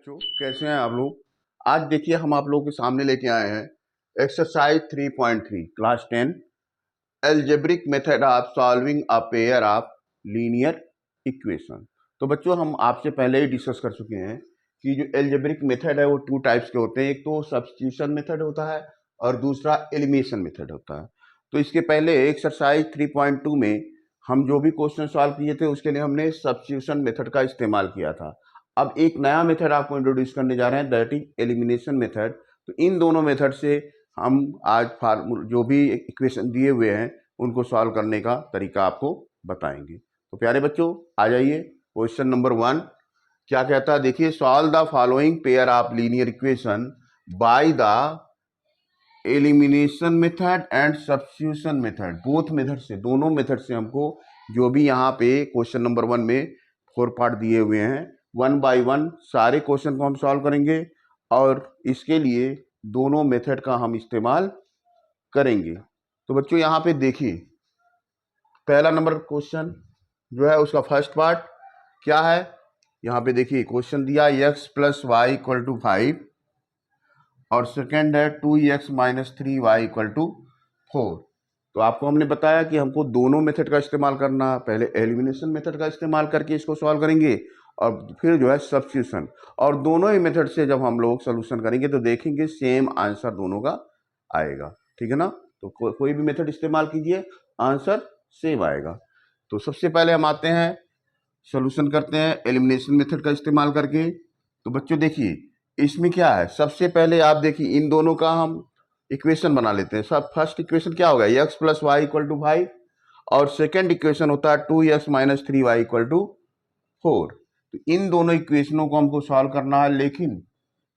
बच्चों, कैसे हैं आप लोग। आज देखिए हम आप लोगों के सामने लेके आए हैं exercise 3.3 class 10 algebraic method of solving a pair of linear equation. तो बच्चों, हम आपसे पहले ही डिस्कस कर चुके हैं कि जो एल्जेब्रिक मेथड है वो टू टाइप्स के होते हैं। एक तो सब्स्टिट्यूशन मेथड होता है और दूसरा एलिमिनेशन मेथड होता है। तो इसके पहले एक्सरसाइज 3.2 में हम जो भी क्वेश्चन सॉल्व किए थे उसके लिए हमने सब्स्टिट्यूशन मेथड का इस्तेमाल किया था। अब एक नया मेथड आपको इंट्रोड्यूस करने जा रहे हैं, दैट इज एलिमिनेशन मेथड। तो इन दोनों मेथड से हम आज जो भी इक्वेशन दिए हुए हैं उनको सॉल्व करने का तरीका आपको बताएंगे। तो प्यारे बच्चों, आ जाइए। क्वेश्चन नंबर 1 क्या कहता है, देखिए, solve the following pair of linear equation by the elimination method and substitution method. Both method से, दोनों मेथड से हमको जो भी यहाँ पे क्वेश्चन नंबर 1 में 4 पार्ट दिए हुए हैं, 1 बाय 1 सारे क्वेश्चन को हम सॉल्व करेंगे और इसके लिए दोनों मेथड का हम इस्तेमाल करेंगे। तो बच्चों यहाँ पे देखिए, पहला नंबर क्वेश्चन जो है उसका फर्स्ट पार्ट क्या है। यहाँ पे देखिए क्वेश्चन दिया x + y = 5 और सेकेंड है 2x - 3y = 4। तो आपको हमने बताया कि हमको दोनों मेथड का इस्तेमाल करना। पहले एलिमिनेशन मेथड का इस्तेमाल करके इसको सॉल्व करेंगे और फिर जो है सब्स्टिट्यूशन, और दोनों ही मेथड से जब हम लोग सोल्यूशन करेंगे तो देखेंगे सेम आंसर दोनों का आएगा। ठीक है ना। तो कोई भी मेथड इस्तेमाल कीजिए, आंसर सेम आएगा। तो सबसे पहले हम आते हैं, सोल्यूशन करते हैं एलिमिनेशन मेथड का इस्तेमाल करके। तो बच्चों देखिए इसमें क्या है, सबसे पहले आप देखिए इन दोनों का हम इक्वेशन बना लेते हैं। सब फर्स्ट इक्वेशन क्या होगा, x + y = 5 और सेकेंड इक्वेशन होता है 2x - 3y = 4। तो इन दोनों इक्वेशनों को हमको सॉल्व करना है, लेकिन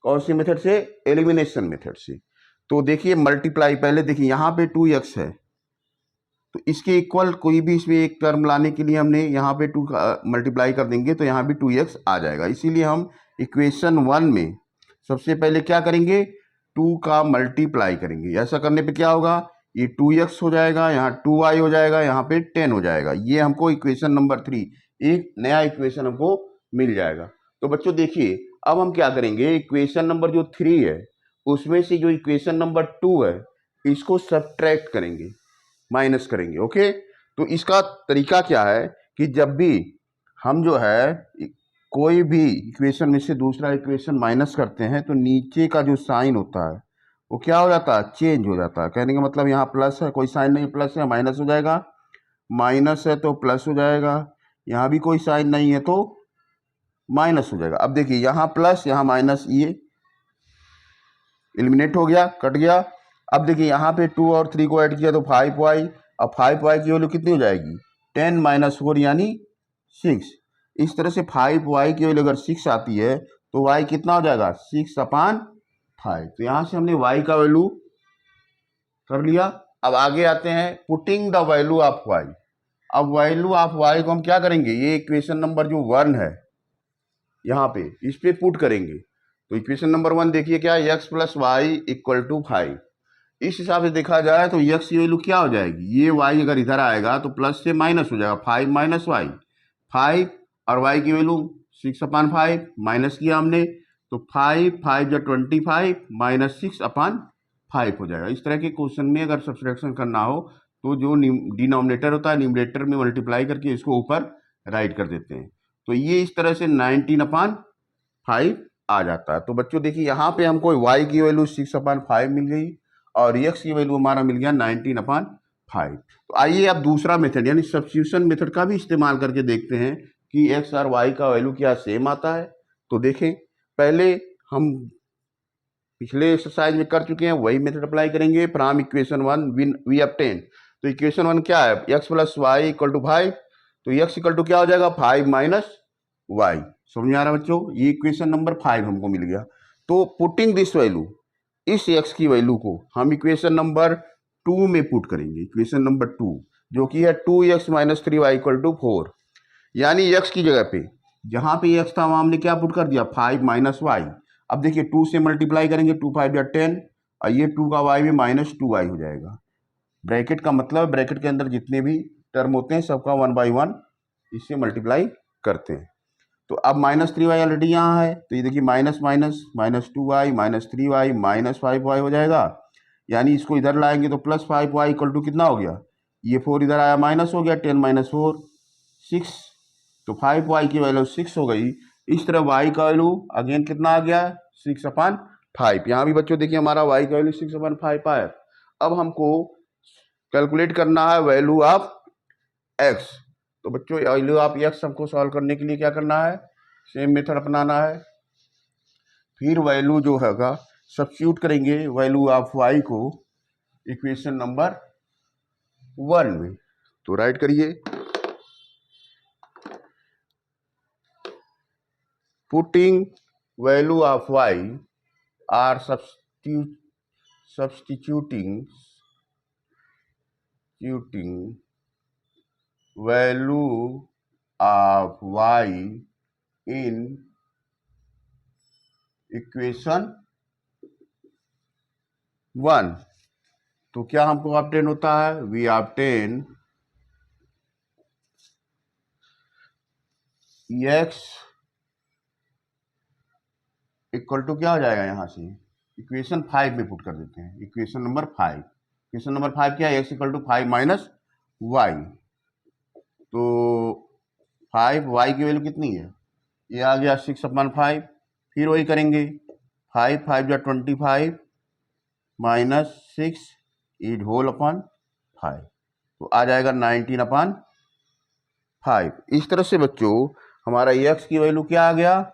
कौन सी मेथड से, एलिमिनेशन मेथड से। तो देखिए मल्टीप्लाई, पहले देखिए यहाँ पे 2x है तो इसके इक्वल कोई भी इसमें एक टर्म लाने के लिए हमने यहाँ पे 2 मल्टीप्लाई कर देंगे तो यहाँ भी 2x आ जाएगा। इसीलिए हम इक्वेशन 1 में सबसे पहले क्या करेंगे, 2 का मल्टीप्लाई करेंगे। ऐसा करने पे क्या होगा, ये 2x हो जाएगा, यहाँ 2y हो जाएगा, यहाँ पे 10 हो जाएगा। ये हमको इक्वेशन नंबर 3, एक नया इक्वेशन हमको मिल जाएगा। तो बच्चों देखिए अब हम क्या करेंगे, इक्वेशन नंबर जो 3 है उसमें से जो इक्वेशन नंबर 2 है इसको सब्ट्रैक्ट करेंगे, माइनस करेंगे। ओके, तो इसका तरीका क्या है कि जब भी हम जो है कोई भी इक्वेशन में से दूसरा इक्वेशन माइनस करते हैं तो नीचे का जो साइन होता है वो क्या हो जाता है, चेंज हो जाता है। कहने का मतलब यहाँ प्लस है, कोई साइन नहीं, प्लस है, माइनस हो जाएगा, माइनस है तो प्लस हो जाएगा, यहाँ भी कोई साइन नहीं है तो माइनस हो जाएगा। अब देखिए यहाँ प्लस यहाँ माइनस, ये एलिमिनेट हो गया, कट गया। अब देखिए यहाँ पे 2 और 3 को ऐड किया तो 5y, अब 5y की वैल्यू कितनी हो जाएगी, 10 - 4 यानी 6। इस तरह से 5y की वैल्यू अगर 6 आती है तो y कितना हो जाएगा, 6/5। तो यहाँ से हमने y का वैल्यू कर लिया। अब आगे आते हैं, putting the value of y। अब वैल्यू ऑफ y को हम क्या करेंगे, ये इक्वेशन नंबर जो 1 है यहाँ पे इस पे पुट करेंगे। तो इक्वेशन नंबर 1 देखिए क्या है, x + y = 5। इस हिसाब से देखा जाए तो x की वैल्यू क्या हो जाएगी, ये y अगर इधर आएगा तो प्लस से माइनस हो जाएगा, 5 - y 5, और y की वैल्यू 6/5 माइनस किया हमने तो 5 × 5 = 25 - 6/5 हो जाएगा। इस तरह के क्वेश्चन में अगर सब्ट्रैक्शन करना हो तो जो डिनोमिनेटर होता है न्यूमरेटर में मल्टीप्लाई करके इसको ऊपर राइट कर देते हैं। तो ये इस तरह से 19/5 आ जाता है। तो बच्चों देखिए यहाँ पे हमको y की वैल्यू 6/5 मिल गई और x की वैल्यू हमारा मिल गया 19/5। तो आइए अब दूसरा मेथड यानी सब्स्टिट्यूशन मेथड का भी इस्तेमाल करके देखते हैं कि x और y का वैल्यू क्या सेम आता है। तो देखें, पहले हम पिछले एक्सरसाइज में कर चुके हैं, वही मेथड अप्लाई करेंगे। फ्रॉम इक्वेशन 1 वी ऑब्टेन, तो इक्वेशन 1 क्या है, x + y = 5। तो x = क्या हो जाएगा, 5 - y। समझ आ रहा है बच्चों, ये इक्वेशन नंबर 5 हमको मिल गया। तो पुटिंग दिस वैल्यू, इस x की वैल्यू को हम इक्वेशन नंबर 2 में पुट करेंगे। इक्वेशन नंबर 2 जो कि है 2x - 3y = 4, यानी x की जगह पे जहां पे x था वहां हमने क्या पुट कर दिया, 5 - y। अब देखिए 2 से मल्टीप्लाई करेंगे, 2 × 5 = 10 और ये 2 का y में -2y हो जाएगा। ब्रैकेट का मतलब ब्रैकेट के अंदर जितने भी टर्म होते हैं सबका 1 by 1 इससे मल्टीप्लाई करते हैं। तो अब -3y ऑलरेडी यहाँ है, तो ये देखिए minus minus -2y -3y -5y हो जाएगा, यानी इसको इधर लाएंगे तो +5y इक्वल टू कितना हो गया, ये 4 इधर आया माइनस हो गया, 10 - 4 6, तो 5y की वैल्यू 6 हो गई। इस तरह y का वैल्यू अगेन कितना आ गया, 6/5। यहाँ भी बच्चों देखिए हमारा y का वैल्यू 6/5 आया। अब हमको कैलकुलेट करना है वैल्यू ऑफ x। तो बच्चों वैल्यू ऑफ x हमको सॉल्व करने के लिए क्या करना है, सेम मेथड अपनाना है। फिर वैल्यू जो हैगा सब्स्टिट्यूट करेंगे वैल्यू ऑफ y को इक्वेशन नंबर 1 में। तो राइट करिए, putting value of y or substituting value of y in equation 1। तो क्या हमको ऑब्टेन होता है, we obtain x equal to क्या हो जाएगा, यहां से इक्वेशन 5 में पुट कर देते हैं, इक्वेशन नंबर 5। इक्वेशन नंबर 5 क्या है, x equal to 5 minus y. तो 5 y की वैल्यू कितनी है, ये आ गया 6/5। फिर वही करेंगे, 5 5 जा 25 -6 इज होल अपॉन 5, तो आ जाएगा 19/5। इस तरह से बच्चों हमारा x की वैल्यू क्या आ गया,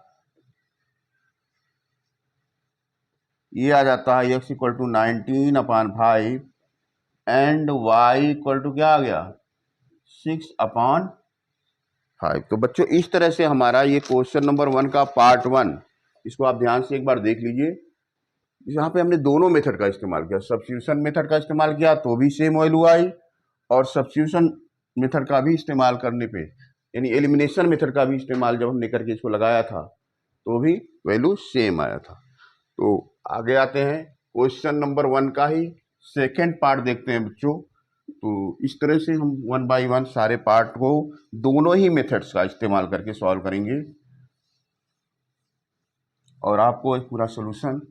ये आ जाता है x equal to 19/5 and y equal to क्या आ गया, 6/5। तो बच्चों इस तरह से हमारा ये क्वेश्चन नंबर 1 का पार्ट 1, इसको आप ध्यान से एक बार देख लीजिए। यहाँ पे हमने दोनों मेथड का इस्तेमाल किया, सब्स्टिट्यूशन मेथड का इस्तेमाल किया तो भी सेम वैल्यू आई, और सब्स्टिट्यूशन मेथड का भी इस्तेमाल करने पे, यानी एलिमिनेशन मेथड का भी इस्तेमाल जब हमने करके इसको लगाया था तो भी वैल्यू सेम आया था। तो आगे आते हैं, क्वेश्चन नंबर 1 का ही सेकेंड पार्ट देखते हैं बच्चों। तो इस तरह से हम 1 बाय 1 सारे पार्ट को दोनों ही मेथड्स का इस्तेमाल करके सॉल्व करेंगे, और आपको पूरा सोल्यूशन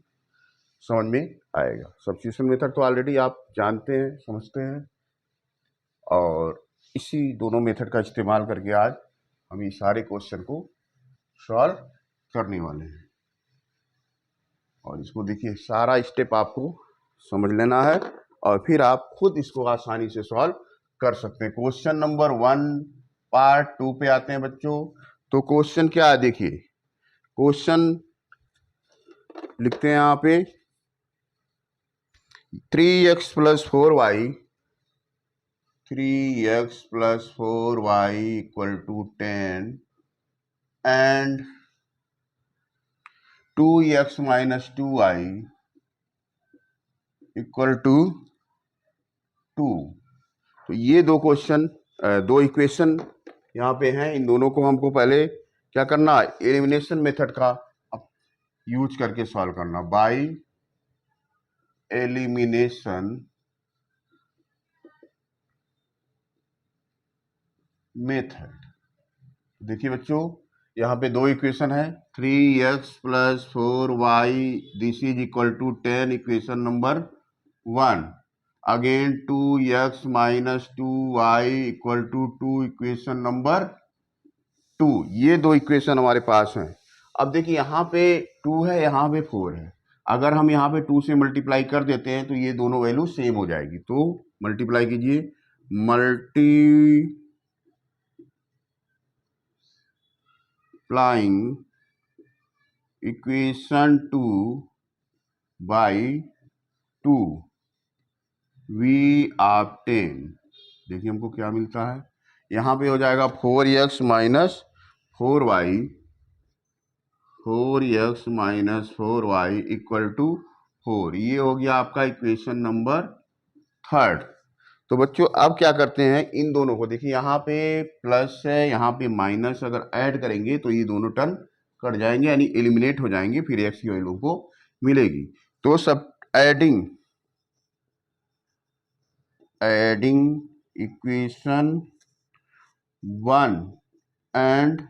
समझ में आएगा। सब्स्टिट्यूशन मेथड तो ऑलरेडी आप जानते हैं, समझते हैं, और इसी दोनों मेथड का इस्तेमाल करके आज हम ये सारे क्वेश्चन को सॉल्व करने वाले हैं। और इसको देखिए सारा स्टेप आपको समझ लेना है, और फिर आप खुद इसको आसानी से सॉल्व कर सकते हैं। क्वेश्चन नंबर 1 पार्ट 2 पे आते हैं बच्चों। तो क्वेश्चन क्या है, देखिए क्वेश्चन लिखते हैं यहाँ पे 3x + 4y 3x + 4y = 10 and 2x - 2y = 2। तो ये दो क्वेश्चन, दो इक्वेशन यहाँ पे हैं। इन दोनों को हमको पहले क्या करना है, एलिमिनेशन मेथड का यूज करके सॉल्व करना, बाय एलिमिनेशन मेथड। देखिए बच्चों यहाँ पे दो इक्वेशन है, 3x + 4y this is equal to 10 equation number 1। Again 2x - 2y = 2 equation number 2। ये दो इक्वेशन हमारे पास हैं। अब देखिए यहाँ पे 2 है, यहाँ पे 4 है। अगर हम यहाँ पे 2 से मल्टीप्लाई कर देते हैं तो ये दोनों वैल्यू सेम हो जाएगी। तो मल्टीप्लाई कीजिए, multiplying equation 2 by 2 we obtain, देखिए हमको क्या मिलता है, यहाँ पे हो जाएगा 4x - 4y 4x - 4y = 4। ये हो गया आपका इक्वेशन नंबर 3। तो बच्चों अब क्या करते हैं, इन दोनों को देखिए यहाँ पे प्लस है, यहाँ पे माइनस, अगर ऐड करेंगे तो ये दोनों टर्म कट जाएंगे, यानी एलिमिनेट हो जाएंगे, फिर x की वैल्यू को मिलेगी। तो सब adding equation 1 and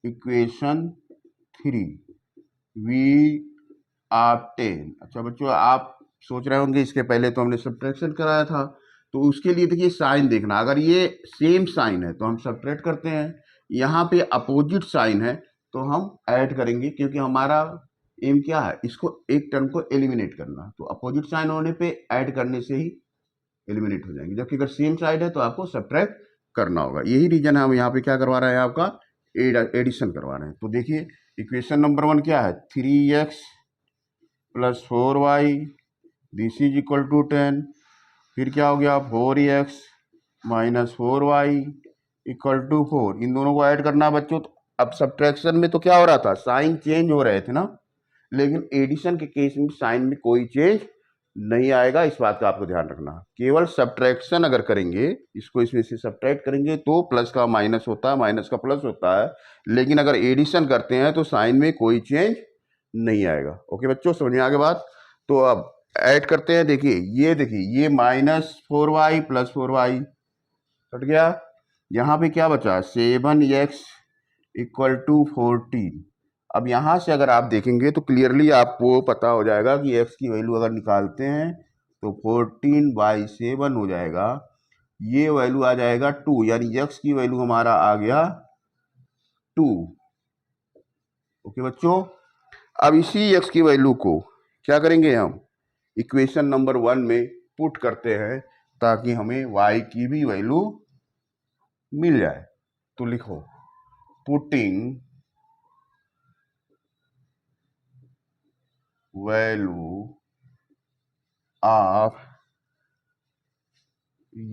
equation 3 we obtain. अच्छा बच्चों, आप सोच रहे होंगे इसके पहले तो हमने सब्ट्रैक्शन कराया था, तो उसके लिए देखिए साइन देखना, अगर ये सेम साइन है तो हम सब्ट्रैक्ट करते हैं, यहाँ पे अपोजिट साइन है तो हम ऐड करेंगे, क्योंकि हमारा एम क्या है, इसको एक टर्म को एलिमिनेट करना, तो अपोजिट साइन होने पे ऐड करने से ही एलिमिनेट हो जाएंगे, जबकि अगर सेम साइड है तो आपको सब्ट्रैक्ट करना होगा। यही रीजन है हम यहाँ पे क्या करवा रहे हैं, आपका एडिशन करवा रहे हैं। तो देखिए इक्वेशन नंबर 1 क्या है, 3x plus 4y this is equal to 10। फिर क्या हो गया, 4x minus 4y equal to 4। इन दोनों को ऐड करना बच्चों। तो अब सब्ट्रैक्शन में तो क्या हो रहा था, साइन चेंज हो रहे थे ना, लेकिन एडिशन के केस में साइन में कोई चेंज नहीं आएगा, इस बात का आपको ध्यान रखना। केवल सब्ट्रैक्शन अगर करेंगे, इसको इसमें से सब्ट्रैक्ट करेंगे तो प्लस का माइनस होता है, माइनस का प्लस होता है, लेकिन अगर एडिशन करते हैं तो साइन में कोई चेंज नहीं आएगा। ओके बच्चों, समझ में आगे बात। तो अब ऐड करते हैं, देखिए ये -4y प्लस 4y कट गया, यहाँ पे क्या बचा, 7x इक्वल टू 14। अब यहाँ से अगर आप देखेंगे तो क्लियरली आपको पता हो जाएगा कि x की वैल्यू अगर निकालते हैं तो 14/7 हो जाएगा, ये वैल्यू आ जाएगा 2, यानी x की वैल्यू हमारा आ गया 2। ओके बच्चों, अब इसी x की वैल्यू को क्या करेंगे, हम इक्वेशन नंबर 1 में पुट करते हैं ताकि हमें y की भी वैल्यू मिल जाए। तो लिखो, putting value of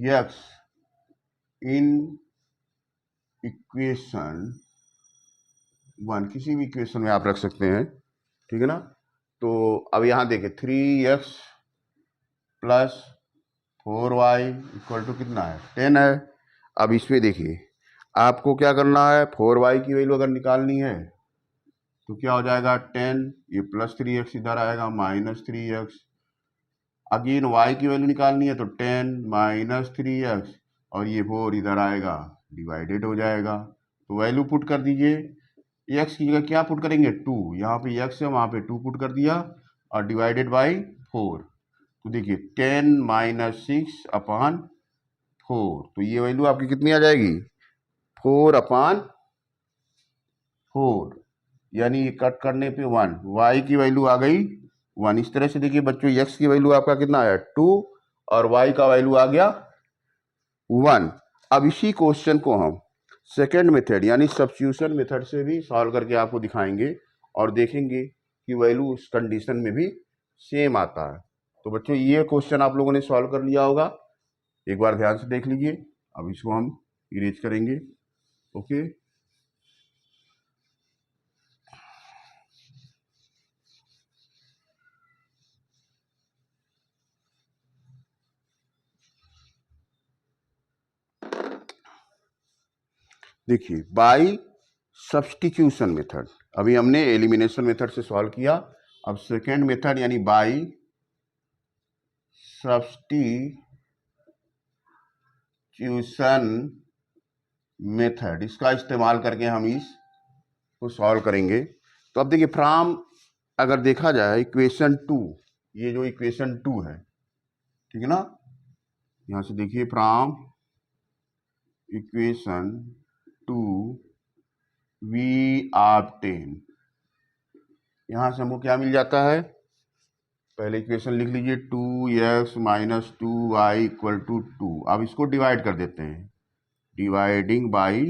x in equation 1, किसी भी इक्वेशन में आप रख सकते हैं, ठीक है ना। तो अब यहाँ देखें, 3x plus 4y equal to कितना है, 10 है। अब इसमें देखिए आपको क्या करना है, 4y की वैल्यू अगर निकालनी है तो क्या हो जाएगा 10, ये प्लस 3x इधर आएगा -3x। अगेन y की वैल्यू निकालनी है तो 10 -3x, और ये 4 इधर आएगा, डिवाइडेड हो जाएगा। तो वैल्यू पुट कर दीजिए, x की जगह क्या पुट करेंगे, 2, यहाँ पे x है वहाँ पे 2 पुट कर दिया, और डिवाइडेड बाई 4। तो देखिए 10 - 6/4, तो ये वैल्यू आपकी कितनी आ जाएगी, 4/4, यानी ये कट करने पे 1, y की वैल्यू आ गई 1। इस तरह से देखिए बच्चों, x की वैल्यू आपका कितना आया 2, और y का वैल्यू आ गया 1। अब इसी क्वेश्चन को हम सेकेंड मेथड यानी सब्स्टिट्यूशन मेथड से भी सॉल्व करके आपको दिखाएंगे, और देखेंगे कि वैल्यू उस कंडीशन में भी सेम आता है। तो बच्चों ये क्वेश्चन आप लोगों ने सॉल्व कर लिया होगा, एक बार ध्यान से देख लीजिए। अब इसको हम इरेज करेंगे। ओके, देखिए बाय सब्स्टिट्यूशन मेथड, अभी हमने एलिमिनेशन मेथड से सॉल्व किया, अब सेकेंड मेथड यानी बाय सब्स्टिट्यूशन मेथड, इसका इस्तेमाल करके हम इसको सॉल्व करेंगे। तो अब देखिए फ्रॉम, अगर देखा जाए इक्वेशन 2, ये जो इक्वेशन 2 है, ठीक है ना, यहाँ से देखिए फ्रॉम इक्वेशन 2 वी ऑब्टेन, यहाँ से हमको क्या मिल जाता है, पहले इक्वेशन लिख लीजिए, 2x minus 2y equal to 2। अब इसको डिवाइड कर देते हैं, डिवाइडिंग बाई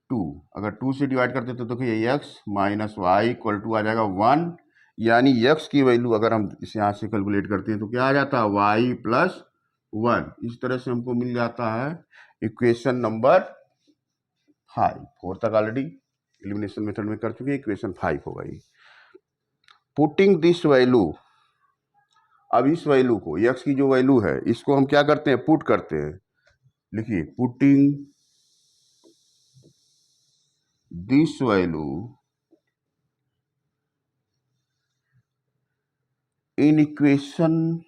2, अगर 2 से डिवाइड करते तो देखिए x minus y equal to आ जाएगा 1, यानी x की वैल्यू अगर हम इसे यहाँ से कैलकुलेट करते हैं तो क्या आ जाता है, y प्लस 1। इस तरह से हमको मिल जाता है इक्वेशन नंबर 5। 4 तक ऑलरेडी एलिमिनेशन मेथड में कर चुके हैं, इक्वेशन 5 होगा ये। पुटिंग दिस वैल्यू, अब इस वैल्यू को, x की जो वैल्यू है इसको हम क्या करते हैं, पुट करते हैं। लिखिए, putting this value in equation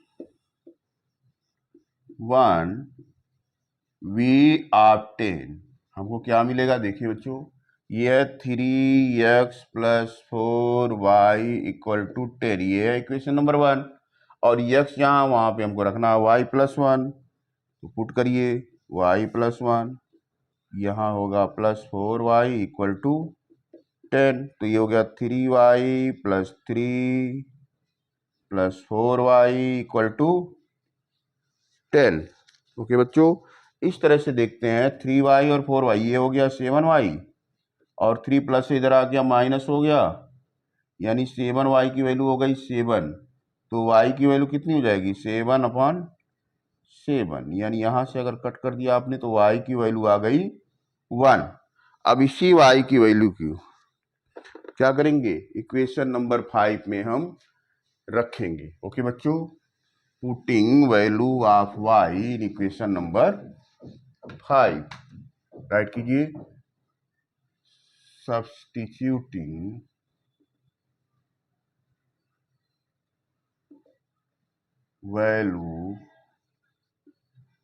1 we obtain, हमको क्या मिलेगा, देखिए बच्चों, ये है 3x + 4y = 10, ये है इक्वेशन नंबर 1। और x यहाँ वहाँ पे हमको रखना है y + 1, तो पुट करिए y + 1, यहाँ होगा +4y = 10, तो ये हो गया 3y + 3 + 4y = 10। ओके बच्चों, इस तरह से देखते हैं 3y और 4y, ये हो गया 7y, और 3 प्लस इधर आ गया माइनस हो गया, यानी 7y की वैल्यू हो गई 7, तो y की वैल्यू कितनी हो जाएगी 7/7, यानी यहाँ से अगर कट कर दिया आपने तो y की वैल्यू आ गई 1। अब इसी y की वैल्यू की क्या करेंगे, इक्वेशन नंबर 5 में हम रखेंगे। ओके बच्चों, putting value of y in equation number 5, write कीजिए, substituting value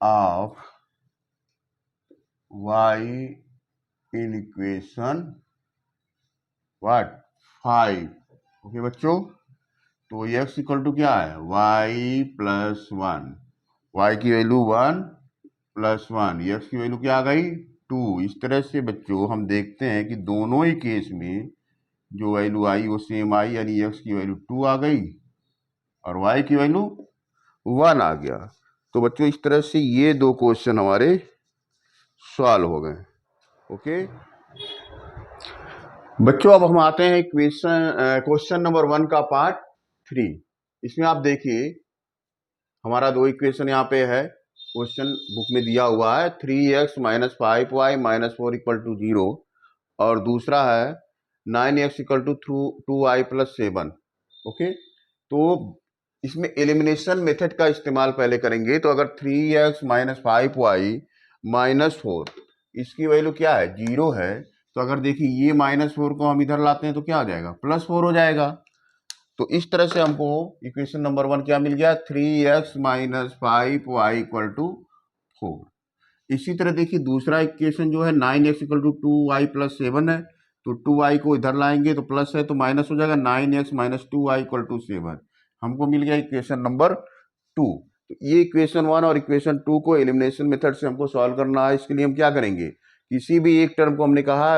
of y in equation what 5। Okay बच्चों, तो x = क्या है y + 1, y की वैल्यू 1 + 1, x की वैल्यू क्या आ गई 2। इस तरह से बच्चों हम देखते हैं कि दोनों ही केस में जो वैल्यू आई वो सेम आई, यानी x की वैल्यू 2 आ गई और y की वैल्यू 1 आ गया। तो बच्चों इस तरह से ये दो क्वेश्चन हमारे सॉल्व हो गए। ओके बच्चों, अब हम आते हैं क्वेश्चन नंबर 1 का पार्ट 3। इसमें आप देखिए हमारा दो इक्वेशन यहाँ पे है, क्वेश्चन बुक में दिया हुआ है 3x - 5y - 4 = 0, और दूसरा है 9x = 2y + 7। ओके, तो इसमें एलिमिनेशन मेथड का इस्तेमाल पहले करेंगे। तो अगर 3x - 5y - 4, इसकी वैल्यू क्या है 0 है, तो अगर देखिए ये -4 को हम इधर लाते हैं तो क्या हो जाएगा +4 हो जाएगा। तो इस तरह से हमको इक्वेशन नंबर 1 क्या मिल गया 3x - 5y = 4। इसी तरह देखिए दूसरा इक्वेशन जो है 9x = 2y + 7 है, तो 2y को इधर लाएंगे तो प्लस है तो माइनस हो जाएगा, 9x - 2y = 7। हमको मिल गया इक्वेशन नंबर 2। तो ये इक्वेशन 1 और इक्वेशन 2 को एलिमिनेशन मेथड से हमको सॉल्व करना है। इसके लिए हम क्या करेंगे, किसी भी एक टर्म को हमने कहा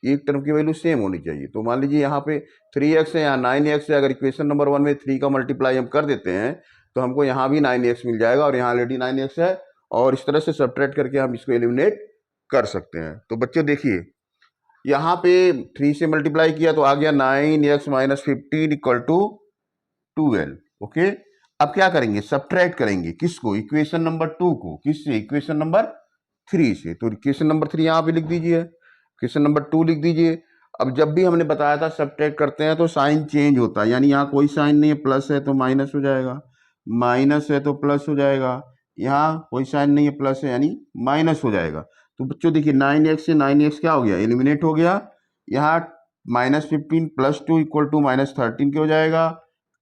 एक टर्म की वैल्यू सेम होनी चाहिए। तो मान लीजिए यहाँ पे 3x है, यहाँ 9x है, अगर इक्वेशन नंबर 1 में 3 का मल्टीप्लाई हम कर देते हैं तो हमको यहाँ भी 9x मिल जाएगा, और यहाँ ऑलरेडी 9x है, और इस तरह से सब्ट्रैक्ट करके हम इसको एलिमिनेट कर सकते हैं। तो बच्चों देखिए यहाँ पे 3 से मल्टीप्लाई किया तो आ गया 9x - 15 = 12। ओके, अब क्या करेंगे, सब्ट्रैक्ट करेंगे किसको, इक्वेशन नंबर 2 को, किससे, इक्वेशन नंबर 3 से। तो इक्वेशन नंबर 3 यहाँ पे लिख दीजिए, इक्वेशन नंबर 2 लिख दीजिए। अब जब भी हमने बताया था सब्ट्रैक्ट करते हैं तो साइन चेंज होता है, यानी यहाँ कोई साइन नहीं है, प्लस है तो माइनस हो जाएगा, माइनस है तो प्लस हो जाएगा, यहाँ कोई साइन नहीं है, प्लस है यानी माइनस हो जाएगा। तो बच्चों देखिए 9x से 9x क्या हो गया, एलिमिनेट हो गया। यहाँ -15 + 2 = -13 के हो जाएगा,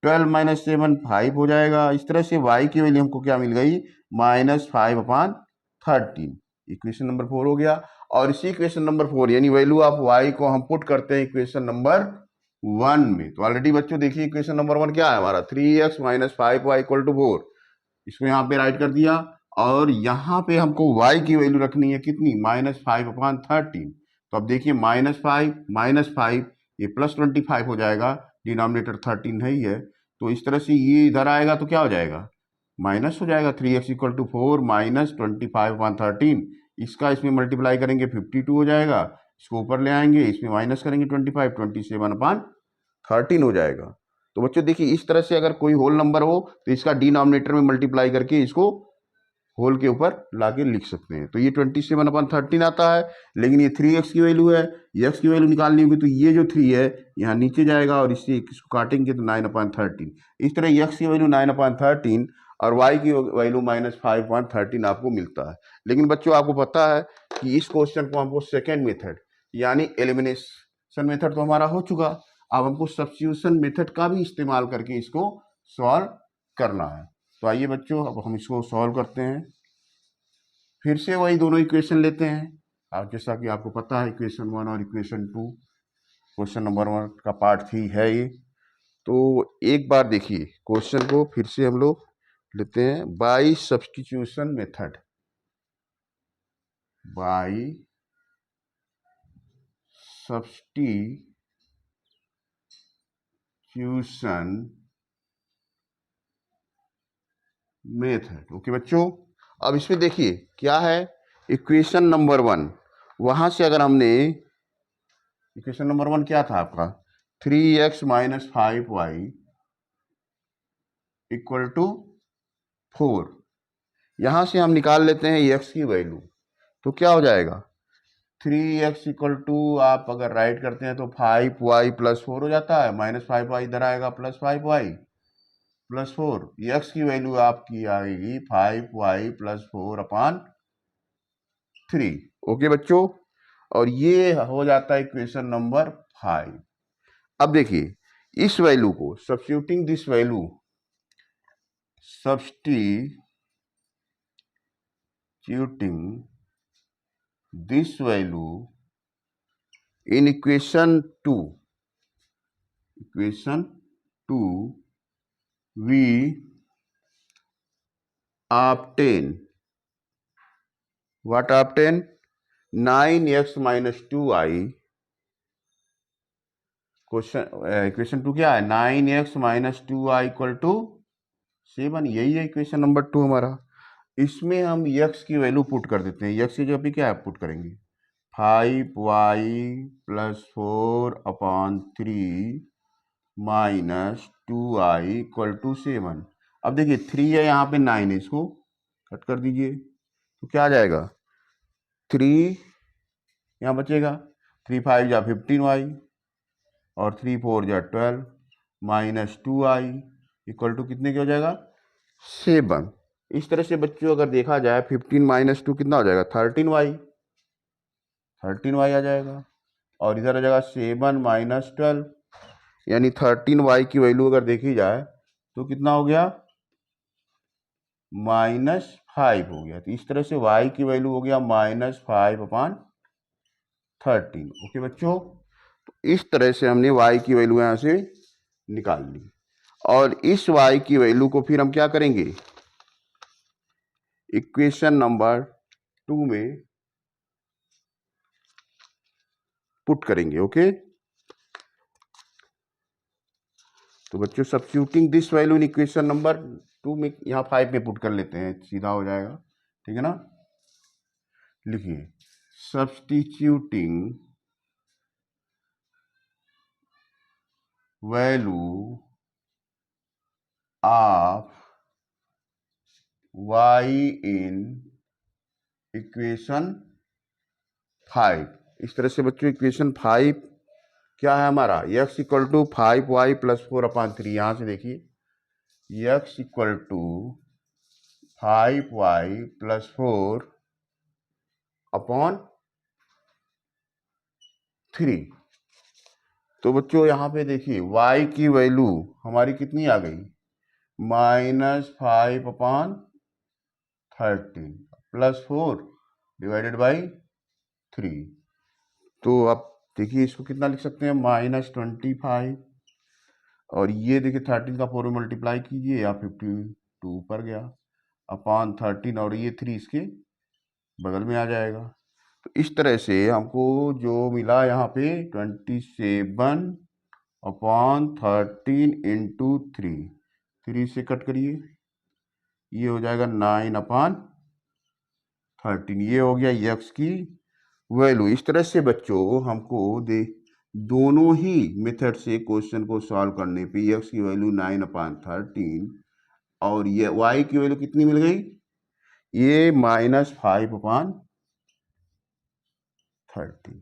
12 - 7 5 हो जाएगा। इस तरह से y की वैल्यू हमको क्या मिल गई -5/13, इक्वेशन नंबर 4 हो गया। और इसी इक्वेशन नंबर 4 यानी वैल्यू ऑफ y को हम पुट करते हैं इक्वेशन नंबर 1 में। तो ऑलरेडी बच्चों देखिए इक्वेशन नंबर 1 क्या है हमारा 3x - 5y = 4, इसको यहाँ पे राइट कर दिया, और यहाँ पे हमको y की वैल्यू रखनी है कितनी -5/13। तो अब देखिए -5 ये +25 हो जाएगा, डिनोमिनेटर 13 है ही है, तो इस तरह से ये इधर आएगा तो क्या हो जाएगा माइनस हो जाएगा, 3x = 4 - 25/13, इसका इसमें मल्टीप्लाई करेंगे 52 हो जाएगा, इसको ऊपर ले आएंगे, इसमें माइनस करेंगे 25, 27/13 हो जाएगा। तो बच्चों देखिए इस तरह से अगर कोई होल नंबर हो तो इसका डिनोमिनेटर में मल्टीप्लाई करके इसको होल के ऊपर लाके लिख सकते हैं। तो ये 27/13 आता है, लेकिन ये 3x की वैल्यू है, x की वैल्यू निकालनी होगी तो ये जो 3 है यहाँ नीचे जाएगा और इससे इसको काटेंगे तो 9/13। इस तरह x की वैल्यू 9/13 और y की वैल्यू -5/13 आपको मिलता है। लेकिन बच्चों आपको पता है कि इस क्वेश्चन को हमको सेकेंड मेथड यानी एलिमिनेशन मेथड तो हमारा हो चुका, अब हमको सब्स्टिट्यूशन मेथड का भी इस्तेमाल करके इसको सॉल्व करना है। तो आइए बच्चों अब हम इसको सॉल्व करते हैं। फिर से वही दोनों इक्वेशन लेते हैं, अब जैसा कि आपको पता है इक्वेशन 1 और इक्वेशन 2 क्वेश्चन नंबर 1 का पार्ट 3 है ये। तो एक बार देखिए क्वेश्चन को फिर से हम लोग लेते हैं। By substitution method, by substitution method. Okay बच्चों, अब इसमें देखिए क्या है, इक्वेशन नंबर 1, वहां से अगर हमने इक्वेशन नंबर 1 क्या था आपका, 3x - 5y इक्वल टू 4। यहां से हम निकाल लेते हैं x की वैल्यू, तो क्या हो जाएगा, 3x इक्वल टू, आप अगर राइट करते हैं तो 5y + 4 हो जाता है, -5y इधर आएगा +5y + 4। x की वैल्यू आपकी आएगी 5y + 4/3। ओके बच्चों, और ये हो जाता है इक्वेशन नंबर 5। अब देखिए इस वैल्यू को substituting this value, substituting this value in equation 2, we obtain what, obtain 9x - 2y। Equation 2 क्या है, 9x - 2y इक्वल टू 7। यही है इक्वेशन नंबर 2 हमारा। इसमें हम x की वैल्यू पुट कर देते हैं। x की जगह पे क्या पुट करेंगे, 5y + 4/3 -2y इक्वल टू 7। अब देखिए 3 है यहाँ पे, 9 है, इसको कट कर दीजिए तो क्या आ जाएगा, 3 यहाँ बचेगा, 3 5 जा 15y और 3 4 जा 12 -2y इक्वल टू कितने के हो जाएगा, 7। इस तरह से बच्चों अगर देखा जाए 15 - 2 कितना हो जाएगा, 13y आ जाएगा, और इधर आ जाएगा 7 - 12, यानी 13y की वैल्यू अगर देखी जाए तो कितना हो गया, -5 हो गया। तो इस तरह से y की वैल्यू हो गया -5/13। ओके बच्चों, तो इस तरह से हमने y की वैल्यू यहां से निकाल ली, और इस y की वैल्यू को फिर हम क्या करेंगे, इक्वेशन नंबर 2 में पुट करेंगे। ओके, तो बच्चों substituting this value in equation number 2 में, यहाँ 5 में पुट कर लेते हैं, सीधा हो जाएगा, ठीक है ना। लिखिए substituting value of y in equation 5। इस तरह से बच्चों इक्वेशन 5 क्या है हमारा, x इक्वल टू 5y + 4/3। यहां से देखिए x इक्वल टू 5y + 4/3। तो बच्चों यहाँ पे देखिए y की वैल्यू हमारी कितनी आ गई, -5/13 + 4 / 3। तो आप देखिए इसको कितना लिख सकते हैं, -25, और ये देखिए 13 का 4 में मल्टीप्लाई कीजिए, या 52 ऊपर गया /13, और ये 3 इसके बगल में आ जाएगा। तो इस तरह से हमको जो मिला यहाँ पे 27/13 × 3 से कट करिए, ये हो जाएगा 9/13। ये हो गया x की वैल्यू। इस तरह से बच्चों हमको दोनों ही मेथड से क्वेश्चन को सॉल्व करने पे x की वैल्यू 9/13 और ये y की वैल्यू कितनी मिल गई, ये -5/13।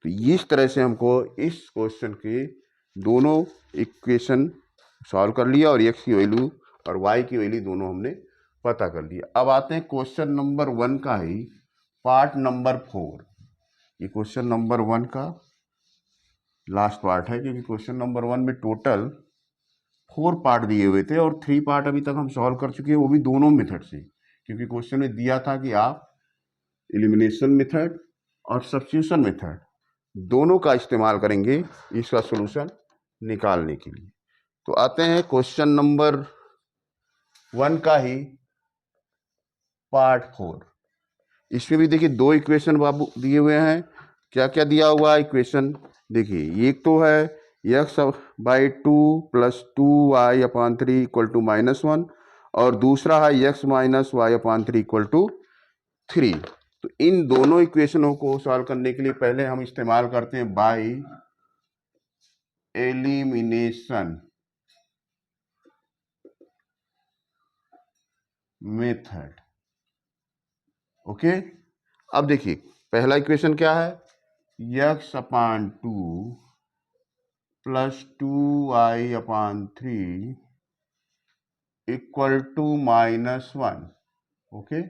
तो इस तरह से हमको इस क्वेश्चन के दोनों इक्वेशन सॉल्व कर लिया, और x की वैल्यू और y की वैल्यू दोनों हमने पता कर लिया। अब आते हैं क्वेश्चन नंबर 1 का ही पार्ट नंबर 4। ये क्वेश्चन नंबर 1 का लास्ट पार्ट है, क्योंकि क्वेश्चन नंबर 1 में टोटल 4 पार्ट दिए हुए थे, और 3 पार्ट अभी तक हम सॉल्व कर चुके हैं, वो भी दोनों मेथड से। क्योंकि क्वेश्चन में दिया था कि आप एलिमिनेशन मेथड और सब्स्टिट्यूशन मेथड दोनों का इस्तेमाल करेंगे इसका सॉल्यूशन निकालने के लिए। तो आते हैं क्वेश्चन नंबर 1 का ही पार्ट 4। इसमें भी देखिए दो इक्वेशन बाबू दिए हुए हैं। क्या क्या दिया हुआ है इक्वेशन देखिए, एक तो है x/2 + 2y/3 = -1 और दूसरा है x-y/3 = 3। तो इन दोनों इक्वेशनों को सॉल्व करने के लिए पहले हम इस्तेमाल करते हैं बाय एलिमिनेशन मेथड। ओके, अब देखिए पहला इक्वेशन क्या है, x/2 + 2y/3 = -1। ओके,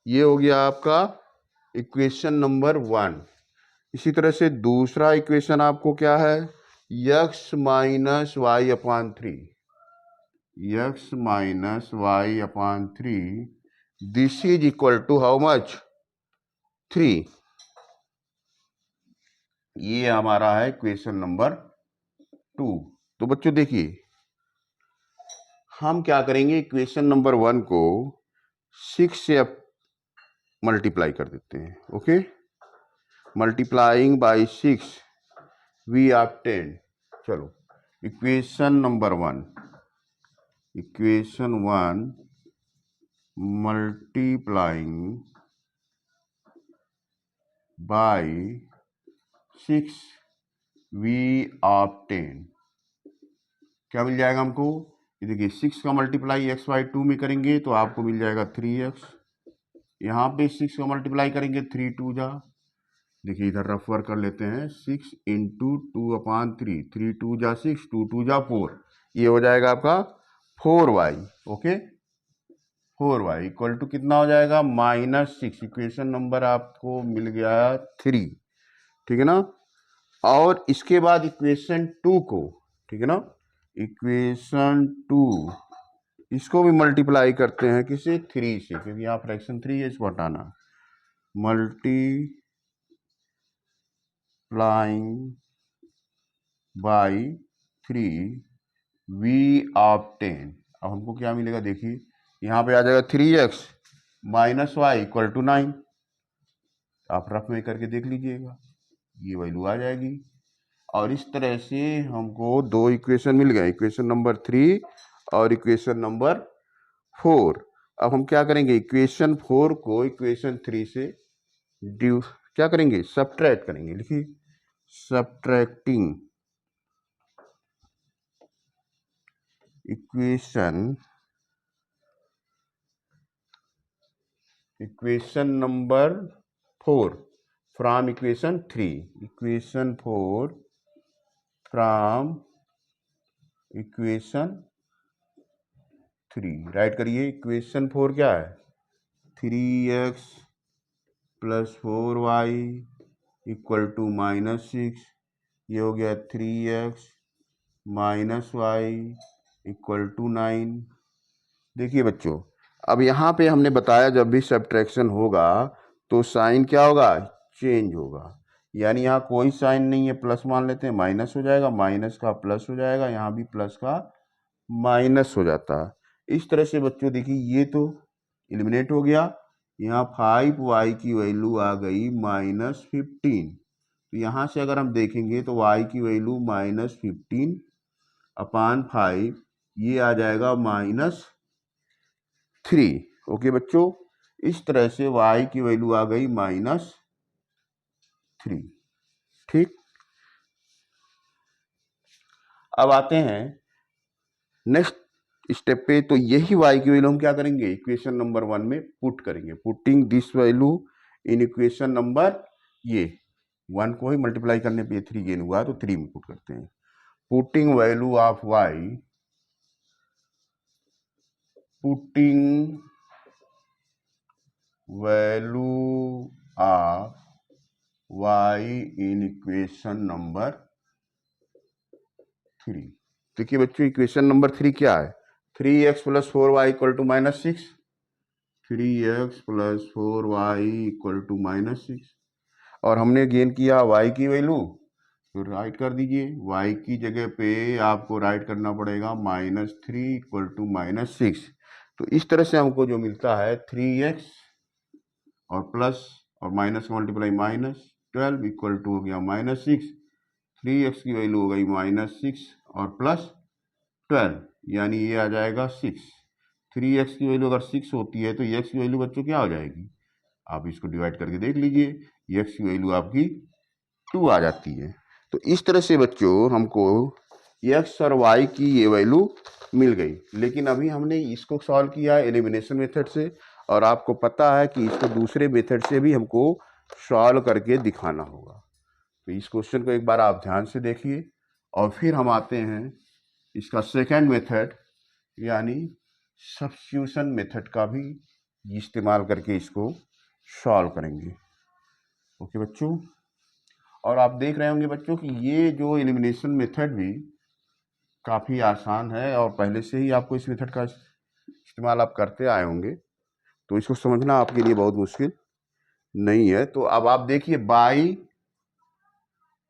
ये हो गया आपका इक्वेशन नंबर 1। इसी तरह से दूसरा इक्वेशन आपको क्या है, x-y/3 this is equal to how much, 3। ये हमारा है इक्वेशन नंबर 2। तो बच्चों देखिए हम क्या करेंगे, इक्वेशन नंबर 1 को 6 से मल्टीप्लाई कर देते हैं। Okay, multiplying by 6 we obtain, चलो equation number 1 multiplying by 6 we obtain, क्या मिल जाएगा हमको, ये देखिए 6 का मल्टीप्लाई x/2 में करेंगे तो आपको मिल जाएगा 3x। यहाँ पे 6 का मल्टीप्लाई करेंगे 3 2 जा, देखिए इधर रफ वर्क कर लेते हैं, 6 × 2/3, 3 2 जा 6, 2 2 जा 4, ये हो जाएगा आपका 4y। Okay, 4y equal to कितना हो जाएगा, -6। इक्वेशन नंबर आपको मिल गया 3, ठीक है ना। और इसके बाद इक्वेशन 2 को, ठीक है ना, इक्वेशन 2 इसको भी मल्टीप्लाई करते हैं किसे, 3 से, क्योंकि यहाँ फ्रैक्शन 3 है, इसको हटाना, मल्टीप्लाइंग बाई 3 वी ऑब्टेन। अब हमको क्या मिलेगा, देखिए यहाँ पे आ जाएगा 3x - y = 9। आप रफ में करके देख लीजिएगा, ये वैल्यू आ जाएगी। और इस तरह से हमको दो इक्वेशन मिल गए, इक्वेशन नंबर 3 और इक्वेशन नंबर 4। अब हम क्या करेंगे, इक्वेशन 4 को इक्वेशन 3 से क्या करेंगे, सब्ट्रैक्ट करेंगे। लिखिए subtracting equation number 4 from equation 3, equation 4 from equation 3, right करिए। इक्वेशन 4 क्या है, 3x + 4y = -6, ये हो गया 3x - y = 9। देखिए बच्चों, अब यहाँ पे हमने बताया जब भी सब्ट्रैक्शन होगा तो साइन क्या होगा, चेंज होगा। यानी यहाँ कोई साइन नहीं है, प्लस मान लेते हैं, माइनस हो जाएगा, माइनस का प्लस हो जाएगा, यहाँ भी प्लस का माइनस हो जाता है। इस तरह से बच्चों देखिए ये तो एलिमिनेट हो गया, यहाँ 5y की वैल्यू आ गई -15। तो यहाँ से अगर हम देखेंगे तो y की वैल्यू -15/5, ये आ जाएगा -3। ओके बच्चों, इस तरह से y की वैल्यू आ गई -3। ठीक, अब आते हैं नेक्स्ट स्टेप पे। तो यही y की वैल्यू हम क्या करेंगे, इक्वेशन नंबर 1 में पुट करेंगे। Putting this value in equation number, ये 1 को ही मल्टीप्लाई करने पे 3 गेन हुआ तो 3 में पुट करते हैं। Putting value of y, putting value of y in equation number 3। देखिए बच्चों इक्वेशन नंबर 3 क्या है, 3x + 4y = -6, 3x + 4y = -6। और हमने गेन किया y की वैल्यू, तो राइट कर दीजिए। y की जगह पे आपको राइट करना पड़ेगा -3 इक्वल टू -6। तो इस तरह से हमको जो मिलता है 3x और प्लस और माइनस मल्टीप्लाई -12 इक्वल टू हो गया -6। 3x की वैल्यू हो गई -6 और प्लस 12, यानी ये आ जाएगा 6। 3x की वैल्यू अगर 6 होती है तो x की वैल्यू बच्चों क्या हो जाएगी, आप इसको डिवाइड करके देख लीजिए, x की वैल्यू आपकी 2 आ जाती है। तो इस तरह से बच्चों हमको x और y की ये वैल्यू मिल गई। लेकिन अभी हमने इसको सॉल्व किया एलिमिनेशन मेथड से, और आपको पता है कि इसको दूसरे मेथड से भी हमको सॉल्व करके दिखाना होगा। तो इस क्वेश्चन को एक बार आप ध्यान से देखिए, और फिर हम आते हैं इसका सेकेंड मेथड यानी सब्स्टिट्यूशन मेथड का भी इस्तेमाल करके इसको सॉल्व करेंगे। ओके बच्चों, और आप देख रहे होंगे बच्चों कि ये जो एलिमिनेशन मेथड भी काफ़ी आसान है, और पहले से ही आपको इस मेथड का इस्तेमाल आप करते आए होंगे, तो इसको समझना आपके लिए बहुत मुश्किल नहीं है। तो अब आप देखिए बाई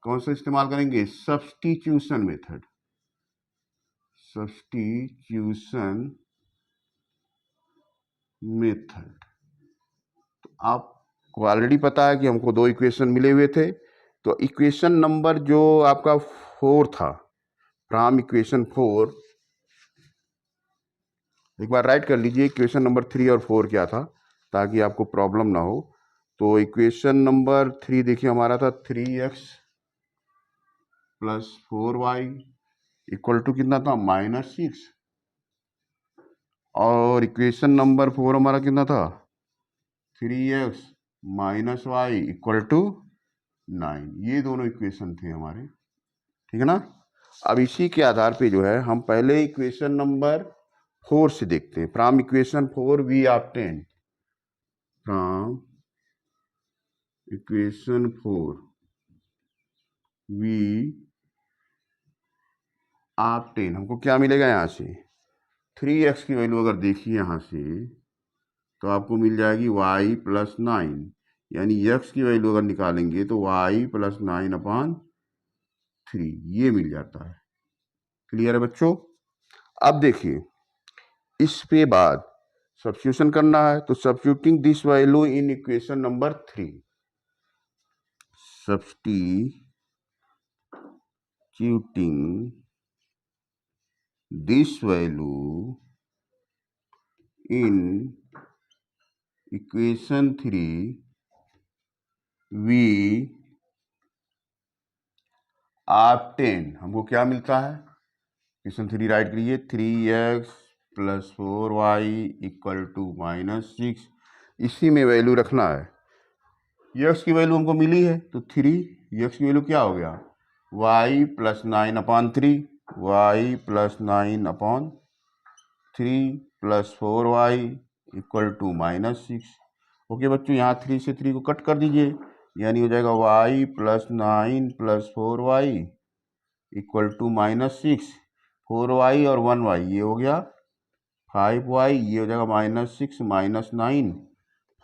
कौन सा इस्तेमाल करेंगे, सब्स्टिट्यूशन मेथड। सब्स्टिट्यूशन मेथड, तो आपको ऑलरेडी पता है कि हमको दो इक्वेशन मिले हुए थे। तो इक्वेशन नंबर जो आपका 4 था, फ्रॉम इक्वेशन 4, एक बार राइट कर लीजिए इक्वेशन नंबर 3 और 4 क्या था, ताकि आपको प्रॉब्लम ना हो। तो इक्वेशन नंबर 3 देखिए हमारा था 3x plus 4y equal to कितना था, -6। और इक्वेशन नंबर 4 हमारा कितना था, 3x minus y equal to 9। ये दोनों इक्वेशन थे हमारे, ठीक है ना। अब इसी के आधार पे जो है हम पहले इक्वेशन नंबर 4 से देखते हैं। From equation 4 we obtain, from equation 4 we obtain, हमको क्या मिलेगा यहाँ से, 3x की वैल्यू अगर देखिए यहाँ से तो आपको मिल जाएगी y प्लस 9, यानी x की वैल्यू अगर निकालेंगे तो y प्लस 9/3, ये मिल जाता है। क्लियर है बच्चों। अब देखिए इस पे बाद सब्स्टिट्यूशन करना है, तो substituting this value in equation number 3, substituting this value in equation 3 we obtain, हमको क्या मिलता है, इक्वेशन 3 राइट करिए, 3x plus 4y equal to -6, इसी में वैल्यू रखना है। x की वैल्यू हमको मिली है तो 3, x की वैल्यू क्या हो गया, y plus 9/3, y plus 9/3 plus 4y equal to -6। Okay बच्चों, यहाँ 3 से 3 को कट कर दीजिए, यानी हो जाएगा y plus 9 plus 4y equal to -6। 4y और 1y ये हो गया 5y, ये हो जाएगा -6 माइनस 9,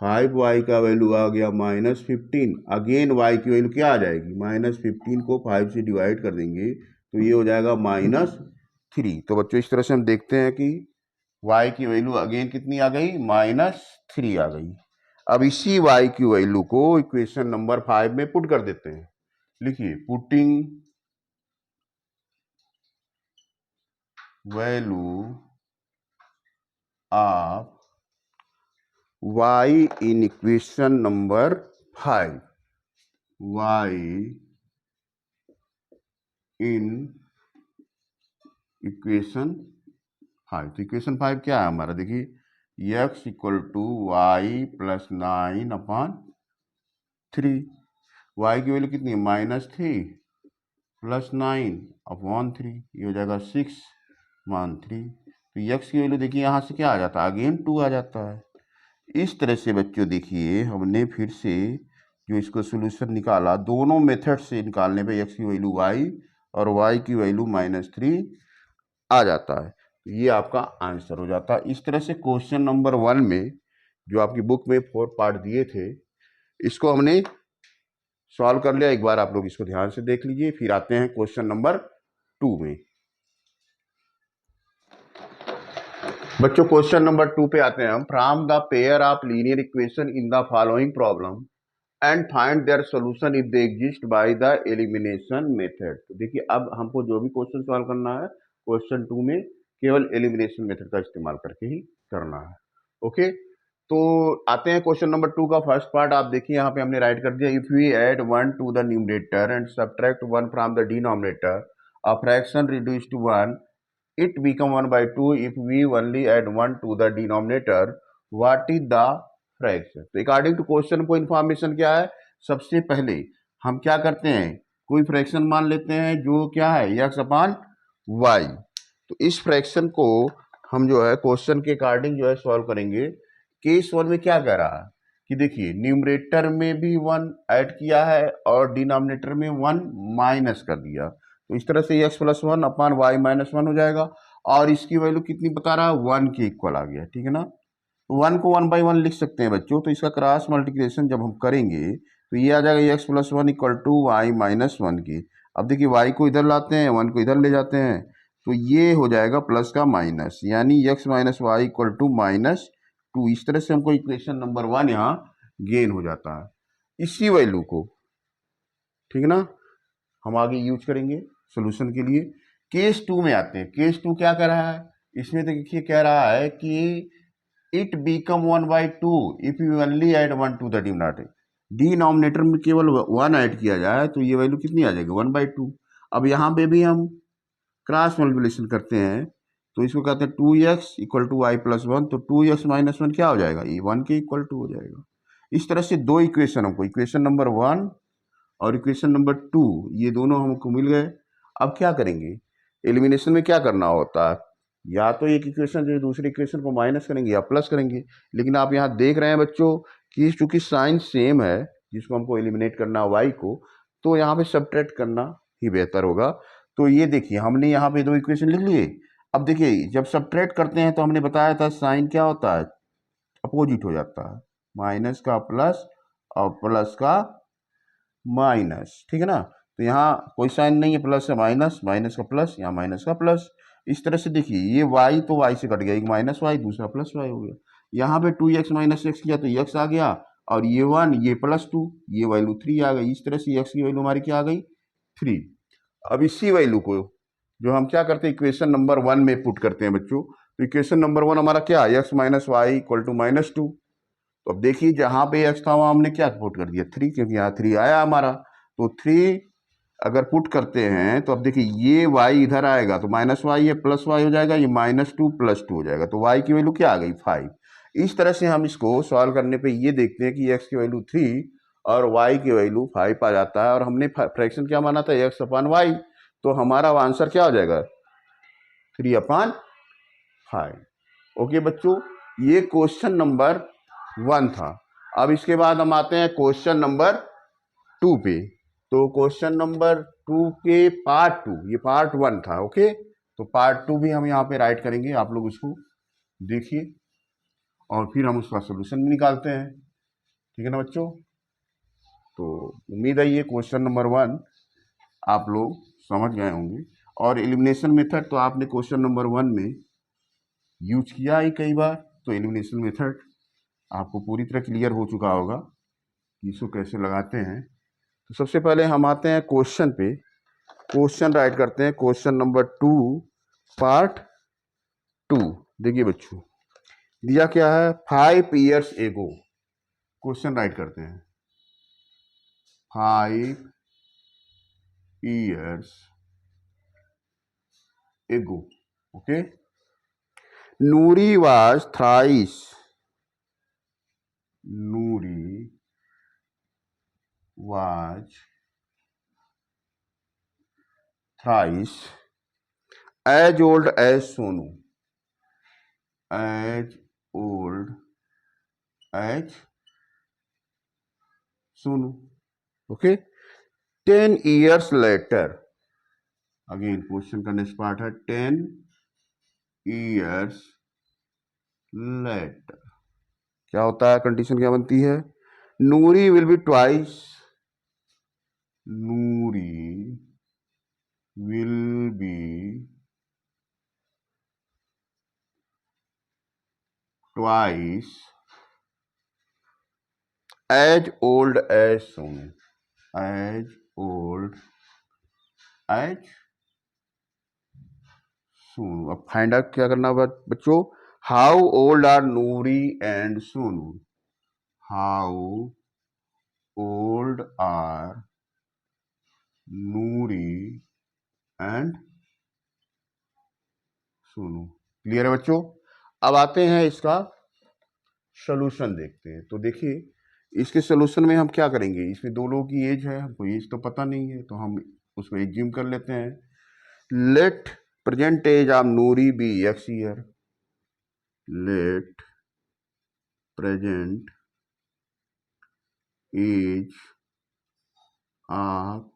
5y का वैल्यू आ गया -15। अगेन y की वैल्यू क्या आ जाएगी, -15 को 5 से डिवाइड कर देंगे तो ये हो जाएगा -3। तो बच्चों इस तरह से हम देखते हैं कि y की वैल्यू अगेन कितनी आ गई, -3 आ गई। अब इसी y की वैल्यू को इक्वेशन नंबर 5 में पुट कर देते हैं। लिखिए putting value of y in equation number 5, y in equation 5। तो इक्वेशन 5 क्या है हमारा, देखिए x equal to y plus 9/3, y की वैल्यू कितनी है, -3 प्लस 9/3, ये हो जाएगा 6/3। तो x की वैल्यू देखिए यहाँ से क्या आ जाता है, अगेन 2 आ जाता है। इस तरह से बच्चों देखिए हमने फिर से जो इसको सोल्यूशन निकाला, दोनों मेथड से निकालने पे x की वैल्यू y और y की वैल्यू -3 आ जाता है। तो ये आपका आंसर हो जाता है। इस तरह से क्वेश्चन नंबर 1 में जो आपकी बुक में 4 पार्ट दिए थे, इसको हमने सॉल्व कर लिया। एक बार आप लोग इसको ध्यान से देख लीजिए, फिर आते हैं क्वेश्चन नंबर 2 में। बच्चों क्वेश्चन नंबर 2 पे आते हैं हम। From the pair of linear equation in the following problem and find their solution if they exist by the elimination method. तो देखिए अब हमको जो भी क्वेश्चन सॉल्व करना है क्वेश्चन 2 में केवल एलिमिनेशन मेथड का इस्तेमाल करके ही करना है। ओके, तो आते हैं क्वेश्चन नंबर 2 का फर्स्ट पार्ट। आप देखिए यहाँ पे हमने राइट कर दिया, if we add 1 to the numerator and subtract 1 from the denominator, a fraction reduced to 1, it become 1/2 if we only add 1 to the denominator. What is the fraction? तो according to question को information क्या है, सबसे पहले हम क्या करते हैं, कोई फ्रैक्शन मान लेते हैं जो क्या है x अपान वाई। तो इस फ्रैक्शन को हम जो है क्वेश्चन के अकॉर्डिंग जो है सॉल्व करेंगे। केस 1 में क्या कह रहा है कि देखिए न्यूमरेटर में भी 1 ऐड किया है और डिनोमिनेटर में 1 माइनस कर दिया, तो इस तरह से x plus 1 upon y minus 1 हो जाएगा। और इसकी वैल्यू कितनी बता रहा है, 1 के इक्वल आ गया, ठीक है ना। तो 1 को 1/1 लिख सकते हैं बच्चों। तो इसका क्रॉस मल्टीप्लिकेशन जब हम करेंगे तो ये आ जाएगा x plus 1 equal to y minus 1 की। अब देखिए y को इधर लाते हैं, 1 को इधर ले जाते हैं, तो ये हो जाएगा प्लस का माइनस, यानी x minus y equal to -2। इस तरह से हमको इक्वेशन नंबर 1 यहाँ गेन हो जाता है। इसी वैल्यू को, ठीक है ना, हम आगे यूज करेंगे सोल्यूशन के लिए। केस 2 में आते हैं। केस 2 क्या कर रहा है, इसमें देखिए कह रहा है कि it become 1/2 if you only add 1 to the denominator. Denominator में केवल 1 ऐड किया जाए तो ये वैल्यू कितनी आ जाएगी, 1/2। अब यहाँ पे भी हम क्रॉस मल्टीप्लिकेशन करते हैं, तो इसको कहते हैं 2x equal to y plus 1। तो 2x माइनस 1 क्या हो जाएगा, ये 1 के इक्वल टू हो जाएगा। इस तरह से दो इक्वेशन हमको, इक्वेशन नंबर 1 और इक्वेशन नंबर 2, ये दोनों हमको मिल गए। अब क्या करेंगे, एलिमिनेशन में क्या करना होता है, या तो एक इक्वेशन जो दूसरी इक्वेशन को माइनस करेंगे या प्लस करेंगे। लेकिन आप यहाँ देख रहे हैं बच्चों कि चूंकि साइन सेम है, जिसको हमको एलिमिनेट करना है वाई को, तो यहाँ पे सब्ट्रैक्ट करना ही बेहतर होगा। तो ये देखिए हमने यहाँ पे दो इक्वेशन लिख लिए। अब देखिए जब सब्ट्रैक्ट करते हैं तो हमने बताया था साइन क्या होता है, अपोजिट हो जाता है, माइनस का प्लस और प्लस का माइनस, ठीक है ना। तो यहाँ कोई साइन नहीं है, प्लस है माइनस, माइनस का प्लस, यहाँ माइनस का प्लस। इस तरह से देखिए ये y तो y से कट गया, एक माइनस वाई दूसरा प्लस वाई हो गया। यहाँ पे 2x माइनस एक्स किया तो x आ गया, और ये 1 ये +2, ये वैल्यू 3 आ गई। इस तरह से x की वैल्यू हमारी क्या आ गई, 3। अब इसी वैल्यू को जो हम क्या करते हैं इक्वेशन नंबर 1 में पुट करते हैं बच्चों। तो इक्वेशन नंबर 1 हमारा क्या, x minus y equal to -2। तो अब देखिए जहाँ पे x था वहाँ हमने क्या पुट कर दिया, 3, क्योंकि यहाँ 3 आया हमारा। तो 3 अगर पुट करते हैं तो अब देखिए ये y इधर आएगा तो माइनस वाई है प्लस वाई हो जाएगा, ये -2 + 2 हो जाएगा। तो y की वैल्यू क्या आ गई, 5। इस तरह से हम इसको सॉल्व करने पे ये देखते हैं कि x की वैल्यू 3 और y की वैल्यू 5 आ जाता है। और हमने फ्रैक्शन क्या माना था, x अपान वाई। तो हमारा आंसर क्या हो जाएगा, 3/5। ओके बच्चों, ये क्वेश्चन नंबर 1 था। अब इसके बाद हम आते हैं क्वेश्चन नंबर 2 पे। तो क्वेश्चन नंबर 2 के पार्ट 2, ये पार्ट 1 था। ओके, तो पार्ट 2 भी हम यहाँ पे राइट करेंगे, आप लोग उसको देखिए और फिर हम उसका सोल्यूशन भी निकालते हैं, ठीक है ना बच्चों। तो उम्मीद है ये क्वेश्चन नंबर 1 आप लोग समझ गए होंगे। और एलिमिनेशन मेथड तो आपने क्वेश्चन नंबर 1 में यूज किया ही कई बार, तो एलिमिनेशन मेथड आपको पूरी तरह क्लियर हो चुका होगा कि इसको कैसे लगाते हैं। तो सबसे पहले हम आते हैं क्वेश्चन पे, क्वेश्चन राइट करते हैं, क्वेश्चन नंबर 2 पार्ट 2। देखिए बच्चों दिया क्या है, 5 years एगो। क्वेश्चन राइट करते हैं, 5 years एगो। Okay, Nuri was thrice, Nuri was thrice as old as Sonu, as old as Sonu. Okay, 10 years later, again question का नेक्स्ट पार्ट है, 10 years later क्या होता है, कंडीशन क्या बनती है, Noori will be twice Noori will be twice as old as Sonu. As old as Sonu. अब find out क्या करना बच्चों? How old are Noori and Sonu? How old are Noori and Sonu? Clear है बच्चों? अब आते हैं इसका सोल्यूशन देखते हैं। तो देखिए इसके सोल्यूशन में हम क्या करेंगे, इसमें दो लोगों की एज है, हमको एज तो पता नहीं है, तो हम उसको एज्यूम कर लेते हैं। Let present age of Noori be x year. Let present age of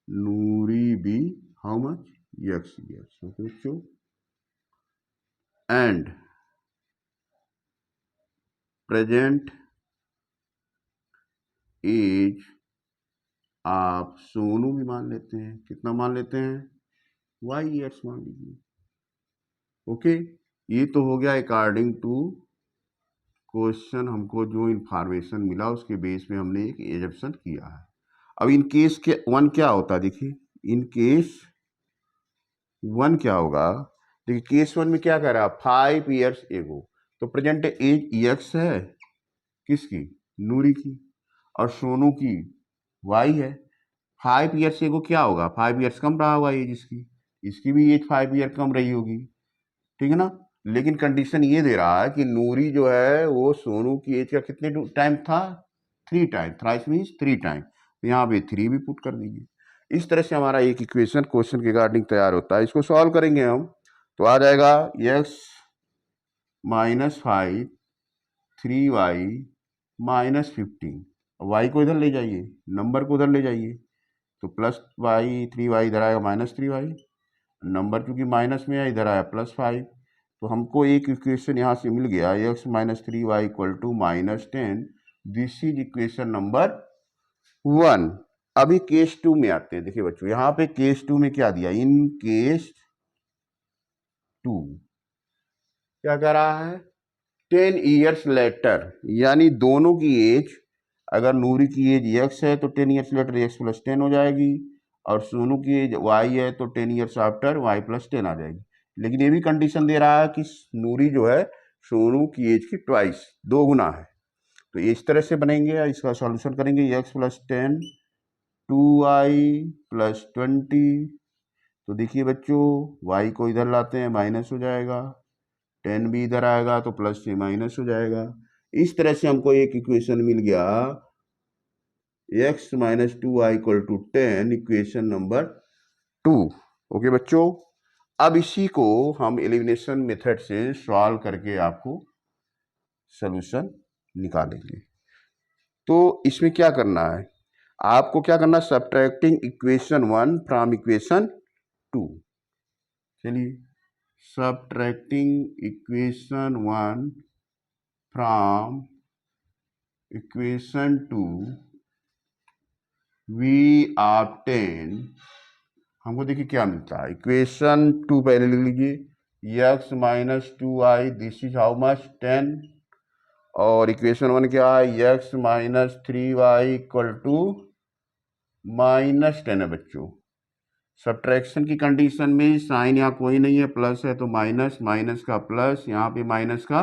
Noori be how much? X years. Okay बच्चों, and present age of Sonu भी मान लेते हैं। कितना मान लेते हैं? वाई ईयर्स मान लीजिए। ओके, ये तो हो गया अकॉर्डिंग टू क्वेश्चन, हमको जो इंफॉर्मेशन मिला उसके बेस पे हमने एक एजम्पशन किया है। अब इन केस के वन क्या होता है, देखिए इन केस वन क्या होगा। देखिए केस वन में क्या कह रहा है, 5 ईयर्स एगो, तो प्रेजेंट एज एक्स है किसकी? नूरी की, और सोनू की वाई है। 5 ईयर्स एगो क्या होगा? 5 ईयर्स कम रहा होगा एज इसकी भी एज 5 ईयर कम रही होगी, ठीक है ना। लेकिन कंडीशन ये दे रहा है कि नूरी जो है वो सोनू की एज का कितने टाइम था? 3 टाइम। थ्राइस मीन्स 3 टाइम, तो यहाँ पे 3 भी पुट कर दीजिए। इस तरह से हमारा एक इक्वेशन क्वेश्चन के रिगार्डिंग तैयार होता है। इसको सॉल्व करेंगे हम तो आ जाएगा x -5 3y -15। y को इधर ले जाइए, नंबर को उधर ले जाइए, तो +y 3y इधर आएगा -3y, नंबर क्योंकि माइनस में है इधर आया +5, तो हमको एक इक्वेशन यहाँ से मिल गया x -3y = -10। This is equation number 1। अभी केस 2 में आते हैं। देखिए बच्चों यहाँ पे केस 2 में क्या दिया, इन केस 2 क्या कह रहा है? 10 ईयर्स लेटर, यानी दोनों की एज, अगर नूरी की एज x है तो 10 ईयर्स लेटर x + 10 हो जाएगी, और सोनू की एज y है तो 10 ईयर्स आफ्टर y + 10 आ जाएगी। लेकिन ये भी कंडीशन दे रहा है कि नूरी जो है सोनू की एज की ट्वाइस, 2 गुना है। तो इस तरह से बनेंगे, इसका सॉल्यूशन करेंगे x + 10 2y + 20। तो देखिए बच्चों y को इधर लाते हैं माइनस हो जाएगा, 10 भी इधर आएगा तो प्लस से माइनस हो जाएगा। इस तरह से हमको एक इक्वेशन मिल गया x - 2y = 10, equation number 2। Okay बच्चों, अब इसी को हम एलिमिनेशन मेथड से सॉल्व करके आपको सॉल्यूशन निकालेंगे। तो इसमें क्या करना है, आपको क्या करना है? Subtracting equation 1 from equation 2। चलिए, subtracting equation 1 from equation 2 we obtain, हमको देखिए क्या मिलता है। इक्वेशन 2 पहले लिख लीजिए, x - 2y, this is how much? 10। और इक्वेशन 1 क्या है? x - 3y = -10 है बच्चों। सब्ट्रैक्शन की कंडीशन में साइन यहाँ कोई नहीं है, प्लस है तो माइनस, माइनस का प्लस, यहाँ पे माइनस का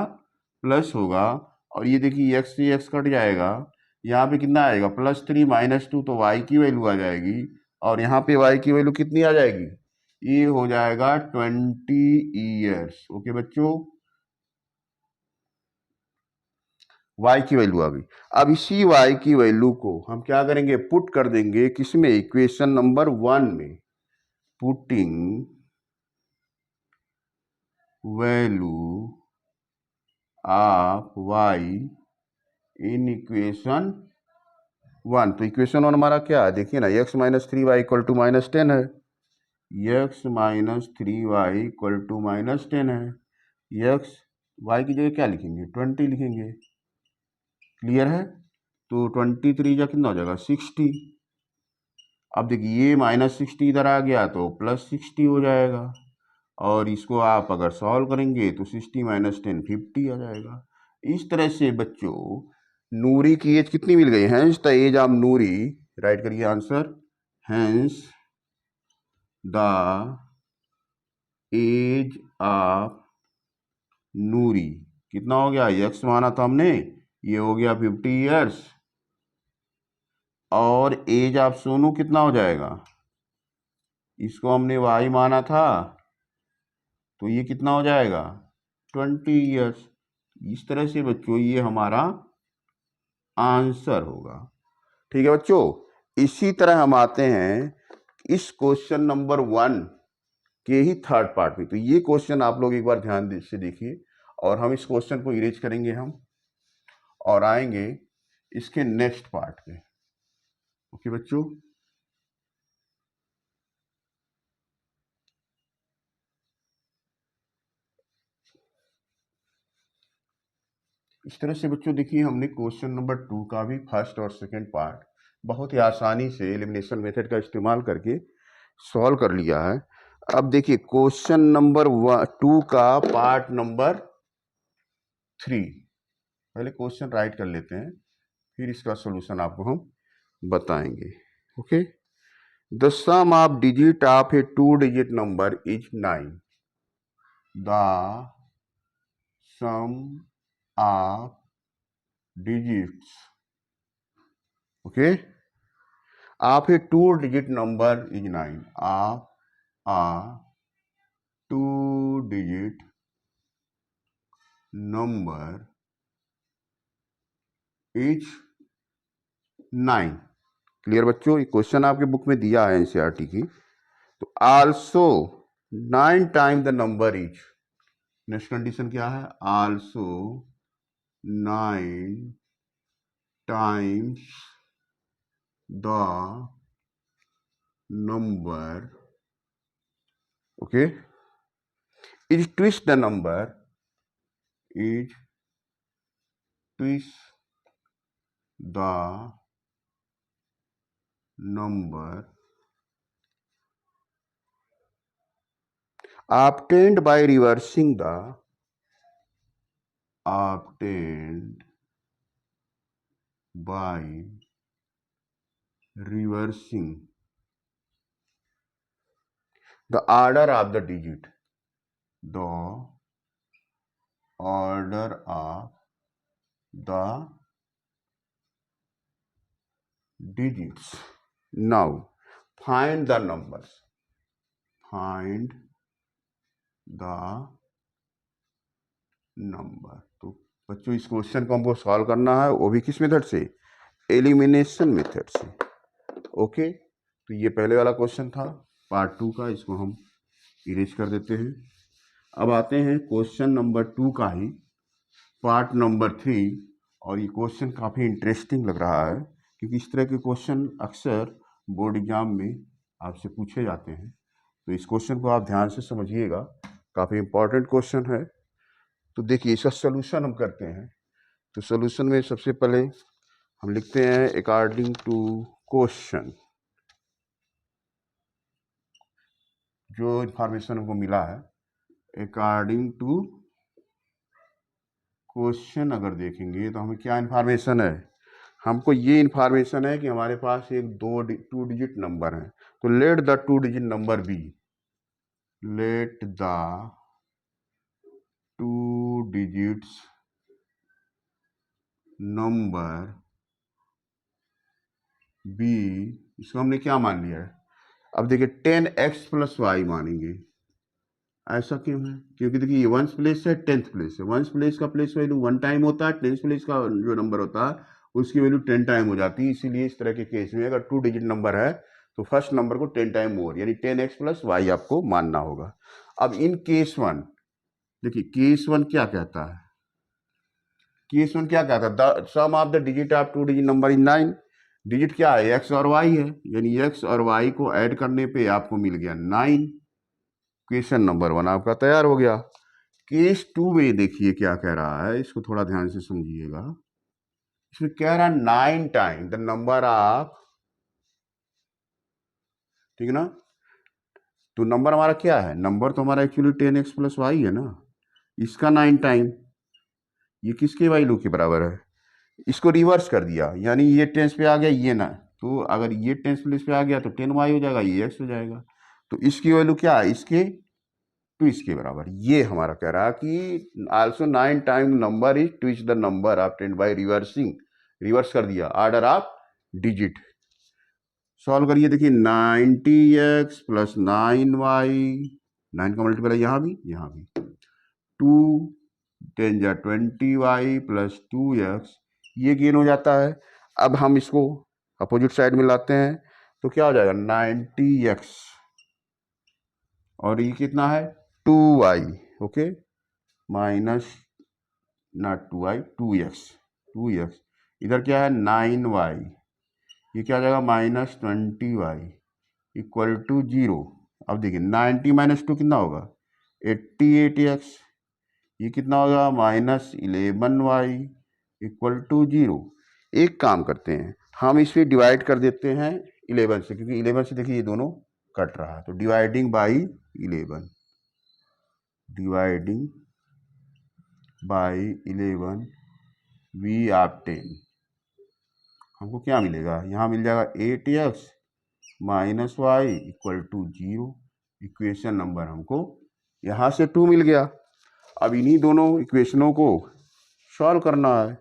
प्लस होगा, और ये देखिए x से x कट जाएगा, यहाँ पे कितना आएगा? +3 - 2, तो y की वैल्यू आ जाएगी, और यहाँ पे y की वैल्यू कितनी आ जाएगी? ये हो जाएगा 20 ईयर्स। ओके बच्चों, y की वैल्यू आ गई। अब इसी y की वैल्यू को हम क्या करेंगे? पुट कर देंगे किसमें? इक्वेशन नंबर 1 में। Putting value of y in equation 1। तो इक्वेशन 1 हमारा क्या है? देखिए ना, x - 3y = -10 है, x - 3y = -10 है। x y की जगह क्या लिखेंगे? 20 लिखेंगे। क्लियर है? तो 23 जा कितना हो जाएगा? 60। अब देखिए ये -60 इधर आ गया तो +60 हो जाएगा, और इसको आप अगर सॉल्व करेंगे तो 60 - 10 50 आ जाएगा। इस तरह से बच्चों नूरी की एज कितनी मिल गई? Hence the age of Noori, write करिए answer, hence the age of Noori कितना हो गया? x माना था हमने, ये हो गया 50 ईयर्स, और एज ऑफ सोनू कितना हो जाएगा? इसको हमने y माना था, तो ये कितना हो जाएगा? 20 ईयर्स। इस तरह से बच्चों ये हमारा आंसर होगा। ठीक है बच्चों, इसी तरह हम आते हैं इस क्वेश्चन नंबर 1 के ही थर्ड पार्ट में। तो ये क्वेश्चन आप लोग एक बार ध्यान से देखिए, और हम इस क्वेश्चन को इरेज करेंगे हम, और आएंगे इसके नेक्स्ट पार्ट पे। ओके बच्चों, इस तरह से बच्चों देखिए हमने क्वेश्चन नंबर 2 का भी फर्स्ट और सेकंड पार्ट बहुत ही आसानी से एलिमिनेशन मेथड का इस्तेमाल करके सॉल्व कर लिया है। अब देखिए क्वेश्चन नंबर 2 का पार्ट नंबर 3, पहले क्वेश्चन राइट कर लेते हैं, फिर इसका सॉल्यूशन आपको हम बताएंगे। Okay, the sum of digit of a 2 digit number is 9। The sum of digits, okay, of a 2-digit number is 9. Of a 2-digit number is 9। Clear बच्चों, ये क्वेश्चन आपके बुक में दिया है एनसीईआरटी की। तो also 9 time the number is, next condition क्या है? Also 9 times the number, okay, is twist the number, is twist the number obtained by reversing the, obtained by reversing the order of the digit, the order of the digits. Now find the numbers, find the number। तो बच्चों इस question को हमको solve करना है, वो भी किस मेथड से? एलिमिनेशन मेथड से। ओके, तो ये पहले वाला क्वेश्चन था पार्ट 2 का, इसको हम इरेज कर देते हैं। अब आते हैं क्वेश्चन नंबर 2 का ही पार्ट नंबर 3, और ये क्वेश्चन काफ़ी इंटरेस्टिंग लग रहा है, क्योंकि इस तरह के क्वेश्चन अक्सर बोर्ड एग्जाम में आपसे पूछे जाते हैं। तो इस क्वेश्चन को आप ध्यान से समझिएगा, काफ़ी इंपॉर्टेंट क्वेश्चन है। तो देखिए इसका सोल्यूशन हम करते हैं। तो सोल्यूशन में सबसे पहले हम लिखते हैं अकॉर्डिंग टू क्वेश्चन, जो इन्फॉर्मेशन हमको मिला है अकॉर्डिंग टू क्वेश्चन अगर देखेंगे तो हमें क्या इन्फॉर्मेशन है? हमको ये इन्फॉर्मेशन है कि हमारे पास एक 2 डिजिट नंबर है। तो let the 2 digit number be, let the 2 digits number be, इसको हमने क्या मान लिया है? अब देखिए 10x + y मानेंगे। ऐसा क्यों है? क्योंकि देखिए ये 1th प्लेस है, 10th प्लेस है। 1st प्लेस का प्लेस वैल्यू 1 टाइम होता है, 10th प्लेस का जो नंबर होता है उसकी वैल्यू 10 टाइम हो जाती है। इसीलिए इस तरह के केस में अगर 2 डिजिट नंबर है तो फर्स्ट नंबर को 10 टाइम मोर, यानी 10x + y आपको मानना होगा। अब इन केस 1, देखिए केस 1 क्या कहता है? केस 1 क्या कहता है? The sum of the digit of 2 digit number is 9। Digit क्या है? x और y है, यानी x और y को ऐड करने पे आपको मिल गया 9। क्वेश्चन नंबर 1 आपका तैयार हो गया। केस 2 में देखिए क्या कह रहा है, इसको थोड़ा ध्यान से समझिएगा। इसमें कह रहा है 9 टाइम द नंबर ऑफ ठीक है ना। तो नंबर हमारा क्या है, नंबर तो हमारा एक्चुअली 10x प्लस वाई है ना, इसका 9 टाइम, ये किसके वैल्यू के बराबर है, इसको रिवर्स कर दिया, यानी ये टेंस पे आ गया ये ना, तो अगर ये टेंस प्लेस पे आ गया तो 10y हो जाएगा, ये x हो जाएगा। तो इसकी वैल्यू क्या है, इसके टू इसके बराबर। ये हमारा कह रहा है कि also 9 time number is two is the number of 10 by reversing, reverse कर दिया ऑर्डर ऑफ डिजिट। सॉल्व करिए, देखिए 90x प्लस 9y, 9 का मल्टीप्लाई यहाँ भी 2 10 जा 20y प्लस 2x, ये गेन हो जाता है। अब हम इसको अपोजिट साइड में लाते हैं तो क्या हो जाएगा 90x और ये कितना है 2y, okay, minus not 2y 2x, इधर क्या है 9y, ये क्या आ जाएगा माइनस 20y इक्वल टू 0। अब देखिए 90 माइनस 2 कितना होगा 88x, ये कितना होगा माइनस 11y इक्वल टू 0। एक काम करते हैं, हम इस पर डिवाइड कर देते हैं 11 से, क्योंकि 11 से देखिए ये दोनों कट रहा है, तो dividing by 11, dividing by 11 we of 10, हमको क्या मिलेगा, यहाँ मिल जाएगा 8x minus y equal to 0। Equation number हमको यहाँ से 2 मिल गया। अब इन्हीं दोनों इक्वेशनों को सॉल्व करना है,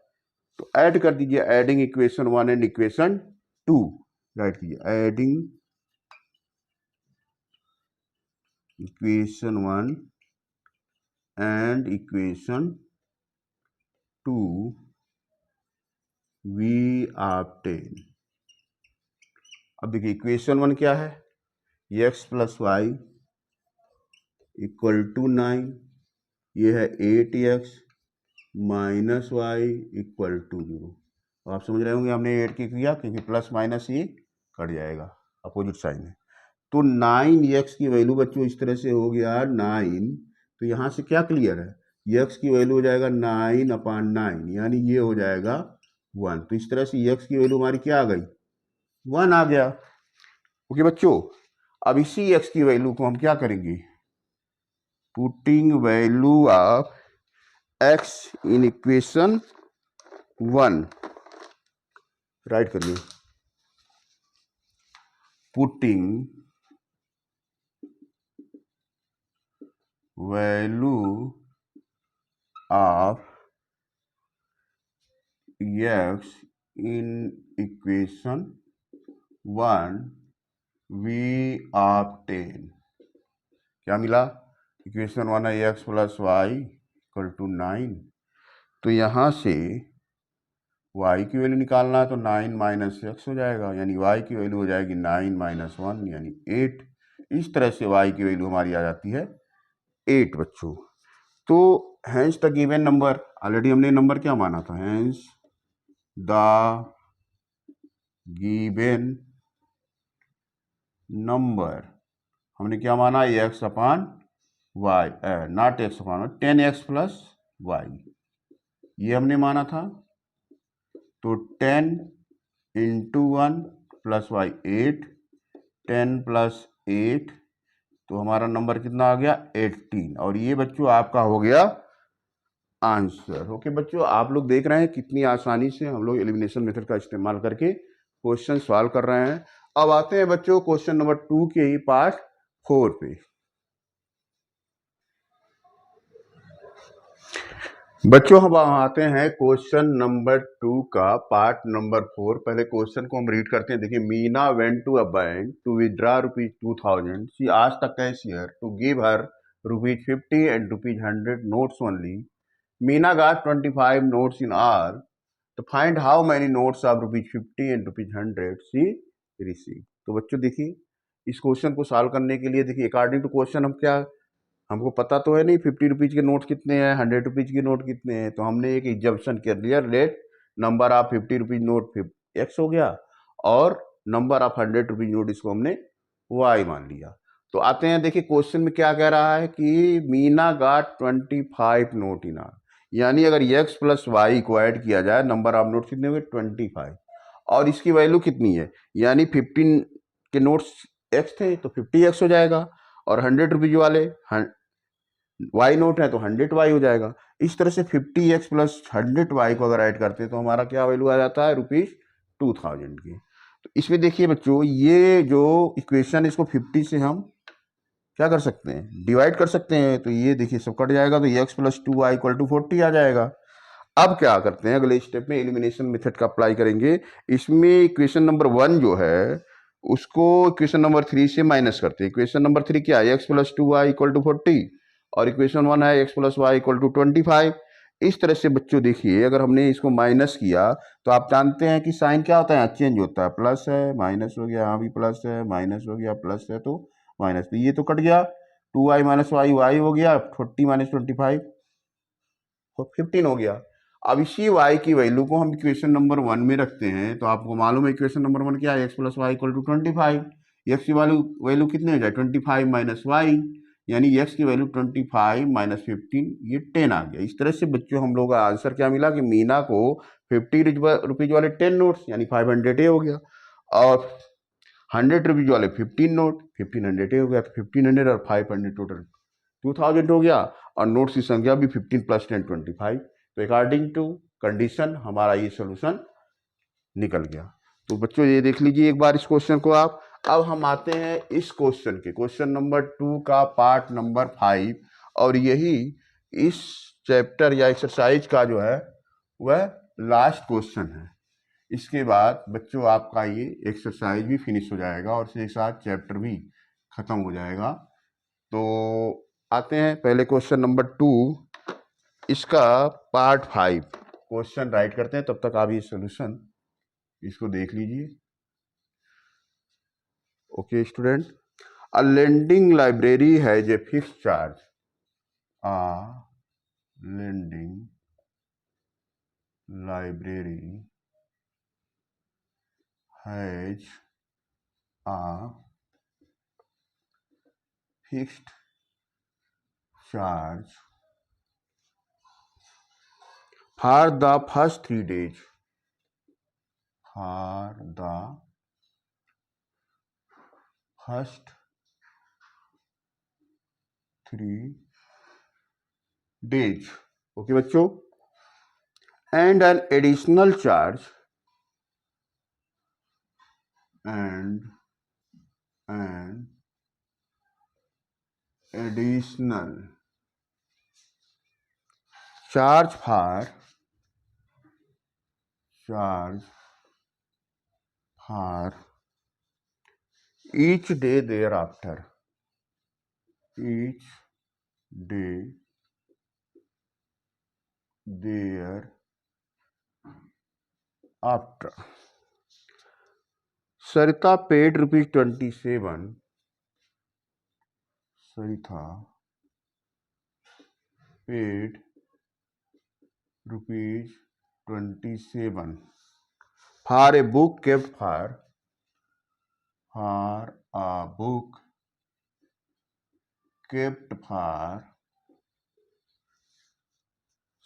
तो ऐड कर दीजिए, adding equation 1 and equation 2, write कीजिए, adding equation 1 and equation 2 we of 10। अब देखिए इक्वेशन 1 क्या है, x plus y equal to 9, ये है 8x minus y equal to 0। आप समझ रहे होंगे हमने ऐड की किया, क्योंकि प्लस माइनस ये कट जाएगा, अपोजिट साइन है। तो 9x की वैल्यू बच्चों इस तरह से हो गया 9, तो यहाँ से क्या क्लियर है, x की वैल्यू हो जाएगा 9/9, यानी ये हो जाएगा 1। तो इस तरह से x की वैल्यू हमारी क्या आ गई 1 आ गया। ओके बच्चों, अब इसी x की वैल्यू को हम क्या करेंगे, putting value of x in equation 1, write करिए, putting value of x in equation 1 we of 10, क्या मिला, इक्वेशन 1 है x plus y equal to 9, तो यहाँ से y की वैल्यू निकालना है तो 9 माइनस x हो जाएगा, यानी y की वैल्यू हो जाएगी 9 माइनस 1 यानी 8। इस तरह से y की वैल्यू हमारी आ जाती है 8 बच्चों। तो hence the given number, already हमने नंबर क्या माना था, हैंस द गिवन नंबर हमने क्या माना, x upon y, not x upon 10x plus y, ये हमने माना था। तो 10 इंटू 1 प्लस वाई 8, 10 प्लस 8, तो हमारा नंबर कितना आ गया 18, और ये बच्चों आपका हो गया आंसर। ओके बच्चों, आप लोग देख रहे हैं कितनी आसानी से हम लोग एलिमिनेशन मेथड का इस्तेमाल करके क्वेश्चन सॉल्व कर रहे हैं। अब आते हैं बच्चों क्वेश्चन नंबर 2 के ही पार्ट 4 पे। बच्चों हम आते हैं क्वेश्चन नंबर 2 का पार्ट नंबर 4। पहले क्वेश्चन को हम रीड करते हैं। देखिए, Meena went to a bank to withdraw ₹2000. She asked the cashier to give her ₹50 and ₹100 notes only. Meena got 25 notes in all. To find how many notes of ₹50 and ₹100 she received. तो बच्चों देखिए, इस question को solve करने के लिए देखिए according to question हम क्या, हमको पता तो है नहीं 50 रुपीज़ के नोट कितने हैं, 100 रुपीज़ के नोट कितने हैं, तो हमने एक एग्जम्पशन कर लिया, let number of 50 rupees note x हो गया और नंबर ऑफ 100 रुपीज़ नोट इसको हमने y मान लिया। तो आते हैं, देखिए क्वेश्चन में क्या कह रहा है कि Meena got 25 note in all, यानी अगर x प्लस वाई को ऐड किया जाए नंबर ऑफ नोट कितने हुए 25, और इसकी वैल्यू कितनी है, यानी 15 के नोट्स एक्स थे तो 50x हो जाएगा, और 100 रुपीज वाले वाई नोट है तो 100y हो जाएगा। इस तरह से 50x प्लस 100y को अगर ऐड करते हैं तो हमारा क्या वैल्यू आ जाता है, ₹2000 की। तो इसमें देखिए बच्चों, ये जो इक्वेशन, इसको 50 से हम क्या कर सकते हैं, डिवाइड कर सकते हैं। तो ये देखिए सब कट जाएगा, तो x plus 2y equal to 40 आ जाएगा। अब क्या करते हैं, अगले स्टेप में एलिमिनेशन मेथड का अप्लाई करेंगे। इसमें इक्वेशन नंबर 1 जो है उसको इक्वेशन नंबर 3 से माइनस करते हैं। इक्वेशन नंबर 3 क्या है, x plus 2y equal to 40, और इक्वेशन 1 है x plus y equal to 25। इस तरह से बच्चों देखिए, अगर हमने इसको माइनस किया तो आप जानते हैं कि साइन क्या होता है, चेंज होता है। प्लस है माइनस हो गया, यहाँ भी प्लस है माइनस हो गया, प्लस है तो माइनस, तो ये तो कट गया। 2y माइनस वाई हो गया, 40 माइनस 25 15 हो गया। अब इसी y की वैल्यू को हम इक्वेशन नंबर 1 में रखते हैं, तो आपको मालूम है इक्वेशन नंबर 1 क्या है, x plus y equal to 25। x की वैल्यू कितने हो जाए, 25 माइनस वाई, यानी x की वैल्यू 25 माइनस 15, ये 10 आ गया। इस तरह से बच्चों हम लोग का आंसर क्या मिला कि मीना को 50 रुपीज वाले 10 नोट्स यानी 500 हो गया, और 100 रुपीज वाले 15 नोट 1500 हो गया। तो 1500 और 500 टोटल 2000 हो गया, और नोट्स की संख्या भी 15 प्लस 10 25। तो अकॉर्डिंग टू कंडीशन हमारा ये सोल्यूशन निकल गया। तो बच्चों ये देख लीजिए एक बार इस क्वेश्चन को आप। अब हम आते हैं इस क्वेश्चन के, क्वेश्चन नंबर 2 का पार्ट नंबर 5, और यही इस चैप्टर या एक्सरसाइज का जो है वह लास्ट क्वेश्चन है। इसके बाद बच्चों आपका ये एक्सरसाइज भी फिनिश हो जाएगा, और इसके साथ चैप्टर भी खत्म हो जाएगा। तो आते हैं पहले क्वेश्चन नंबर 2, इसका पार्ट 5 क्वेश्चन राइट करते हैं। तब तक आप ये सोल्यूशन इसको देख लीजिए। Okay student, a lending library has a fixed charge, a lending library has a fixed charge for the first 3 days. For the first 3 days. Okay बच्चों, and an additional charge and an additional charge for each day thereafter. Each day thereafter. Sarita paid ₹27. Saritha paid ₹27 for a book kept for a book kept for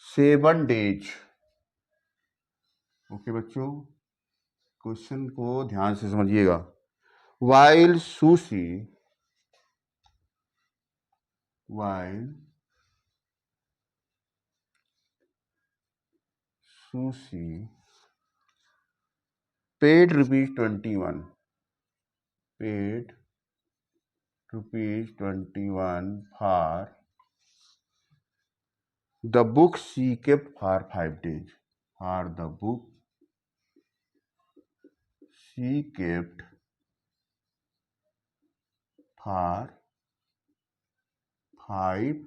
7 days. Okay बच्चों, question को ध्यान से समझिएगा। while Sushi paid ₹21 for the book she kept for 5 days. For the book she kept for 5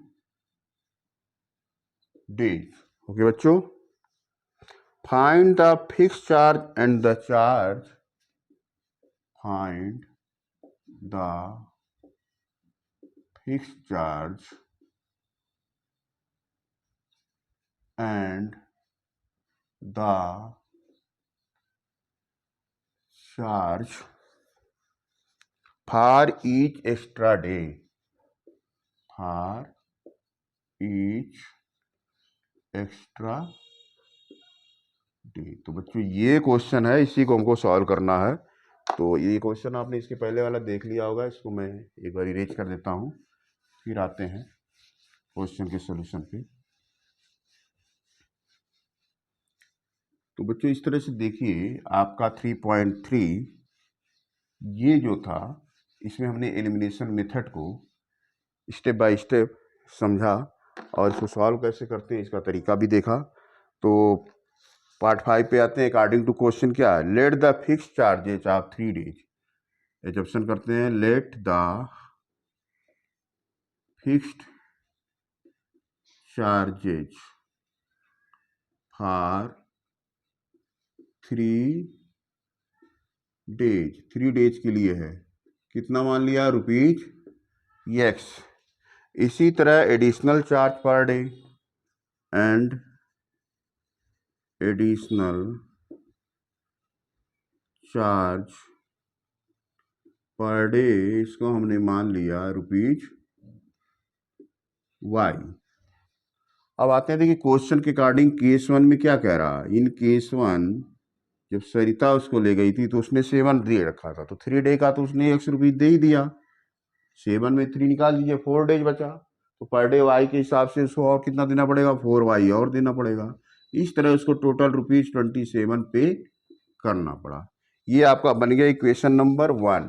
days. Okay बच्चों, find the fixed charge and the charge. Find the fixed charge and the charge for each extra day. For each extra day. तो बच्चों ये question है, इसी को हमको solve करना है। तो ये क्वेश्चन आपने इसके पहले वाला देख लिया होगा, इसको मैं एक बार इरेज कर देता हूँ, फिर आते हैं क्वेश्चन के सोल्यूशन पे। तो बच्चों इस तरह से देखिए, आपका 3.3 ये जो था, इसमें हमने एलिमिनेशन मेथड को स्टेप बाय स्टेप समझा और इसको सॉल्व कैसे करते हैं इसका तरीका भी देखा। तो पार्ट 5 पे आते हैं। अकॉर्डिंग टू क्वेश्चन क्या है, let the fix charges of 3 days. Assumption करते हैं, let the fixed charges for 3 days, 3 days के लिए है, कितना मान लिया, रुपीज एक्स। इसी तरह additional charge per day and additional charge per day, इसको हमने मान लिया रुपीज वाई। अब आते हैं, देखिए क्वेश्चन के अकॉर्डिंग केस 1 में क्या कह रहा है। इन केस 1 जब सरिता उसको ले गई थी तो उसने 7 दे रखा था, तो 3 डे का तो उसने ₹100 दे ही दिया। 7 में 3 निकाल लीजिए, 4 डेज बचा, तो पर डे वाई के हिसाब से उसको और कितना देना पड़ेगा, 4 वाई और देना पड़ेगा। इस तरह उसको टोटल ₹27 पे करना पड़ा। ये आपका बन गया इक्वेशन नंबर 1।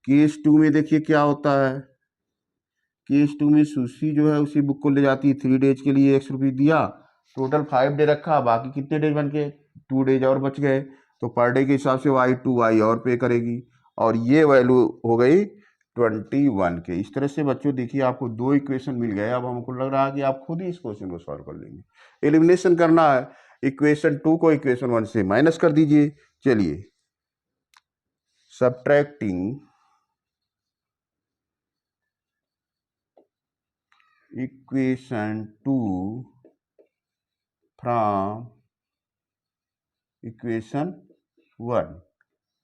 केस 2 में देखिए क्या होता है। केस 2 में सुशी जो है उसी बुक को ले जाती है, 3 डेज के लिए ₹100 दिया, टोटल 5 डे रखा, बाकी कितने डेज बन के 2 डेज और बच गए, तो पर डे के हिसाब से वाई 2 वाई और पे करेगी, और ये वैल्यू हो गई 21 के। इस तरह से बच्चों देखिए आपको 2 इक्वेशन मिल गए। अब हमको लग रहा है कि आप खुद ही इस क्वेश्चन को सॉल्व कर लेंगे। एलिमिनेशन करना है, इक्वेशन 2 को इक्वेशन 1 से माइनस कर दीजिए। चलिए, सब्ट्रैक्टिंग इक्वेशन 2 फ्रॉम इक्वेशन 1,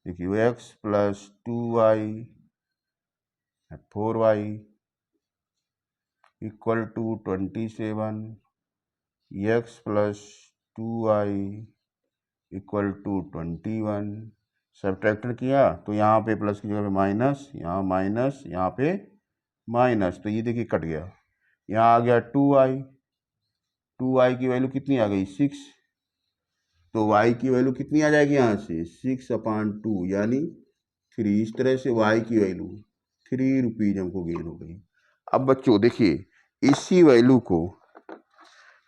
देखिए x plus 2y 4y equal to 27, x plus 2y equal to 21। Subtraction किया तो यहाँ पे प्लस की जगह पे माइनस, यहाँ माइनस, यहाँ पे माइनस, तो ये देखिए कट गया। यहाँ आ गया 2y, 2y की वैल्यू कितनी आ गई, 6, तो y की वैल्यू कितनी आ जाएगी यहाँ से, 6/2 यानी 3। इस तरह से y की वैल्यू ₹3 हमको गेन हो गई। अब बच्चों देखिए, इसी वैल्यू को,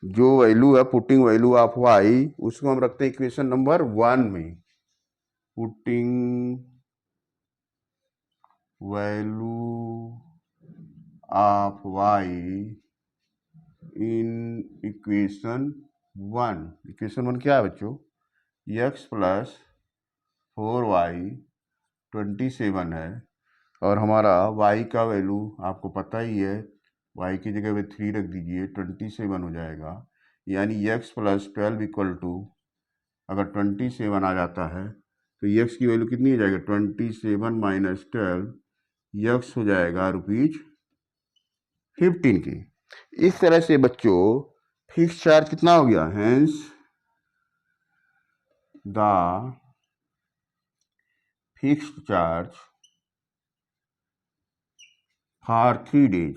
जो वैल्यू है पुटिंग वैल्यू ऑफ y, उसको हम रखते हैं इक्वेशन नंबर 1 में। Putting value of y in equation 1। Equation 1 क्या है बच्चों, x प्लस 4y 27 है, और हमारा y का वैल्यू आपको पता ही है, y की जगह पे 3 रख दीजिए, 27 हो जाएगा। यानी x प्लस 12 इक्वल टू, अगर 27 आ जाता है तो x की वैल्यू कितनी हो जाएगी, 27 माइनस 12, x हो जाएगा ₹15 की। इस तरह से बच्चों फिक्स चार्ज कितना हो गया, hence the fixed charge for 3 days,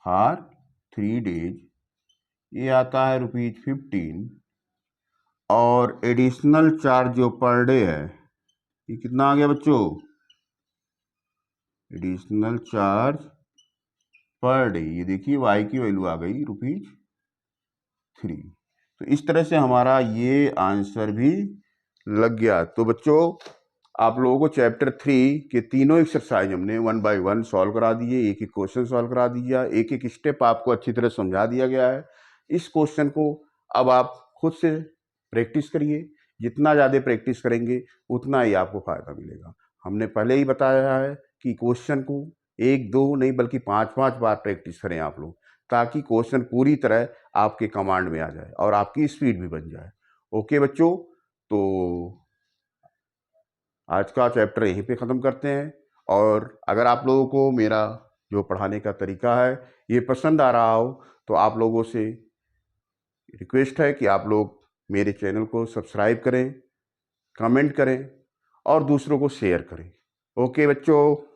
for 3 days ये आता है ₹15, और एडिशनल चार्ज जो पर डे है ये कितना आ गया बच्चों, एडिशनल चार्ज पर डे, ये देखिए y की वैल्यू आ गई ₹3। तो इस तरह से हमारा ये आंसर भी लग गया। तो बच्चों आप लोगों को चैप्टर 3 के तीनों एक्सरसाइज हमने 1 बाय 1 सॉल्व करा दिए, एक एक क्वेश्चन सॉल्व करा दिया, एक एक स्टेप आपको अच्छी तरह समझा दिया गया है। इस क्वेश्चन को अब आप खुद से प्रैक्टिस करिए, जितना ज़्यादा प्रैक्टिस करेंगे उतना ही आपको फ़ायदा मिलेगा। हमने पहले ही बताया है कि क्वेश्चन को 1-2 नहीं बल्कि 5-5 बार प्रैक्टिस करें आप लोग, ताकि क्वेश्चन पूरी तरह आपके कमांड में आ जाए और आपकी स्पीड भी बन जाए। ओके बच्चों, तो आज का चैप्टर यहीं पे ख़त्म करते हैं। और अगर आप लोगों को मेरा जो पढ़ाने का तरीका है ये पसंद आ रहा हो, तो आप लोगों से रिक्वेस्ट है कि आप लोग मेरे चैनल को सब्सक्राइब करें, कमेंट करें और दूसरों को शेयर करें। ओके बच्चों।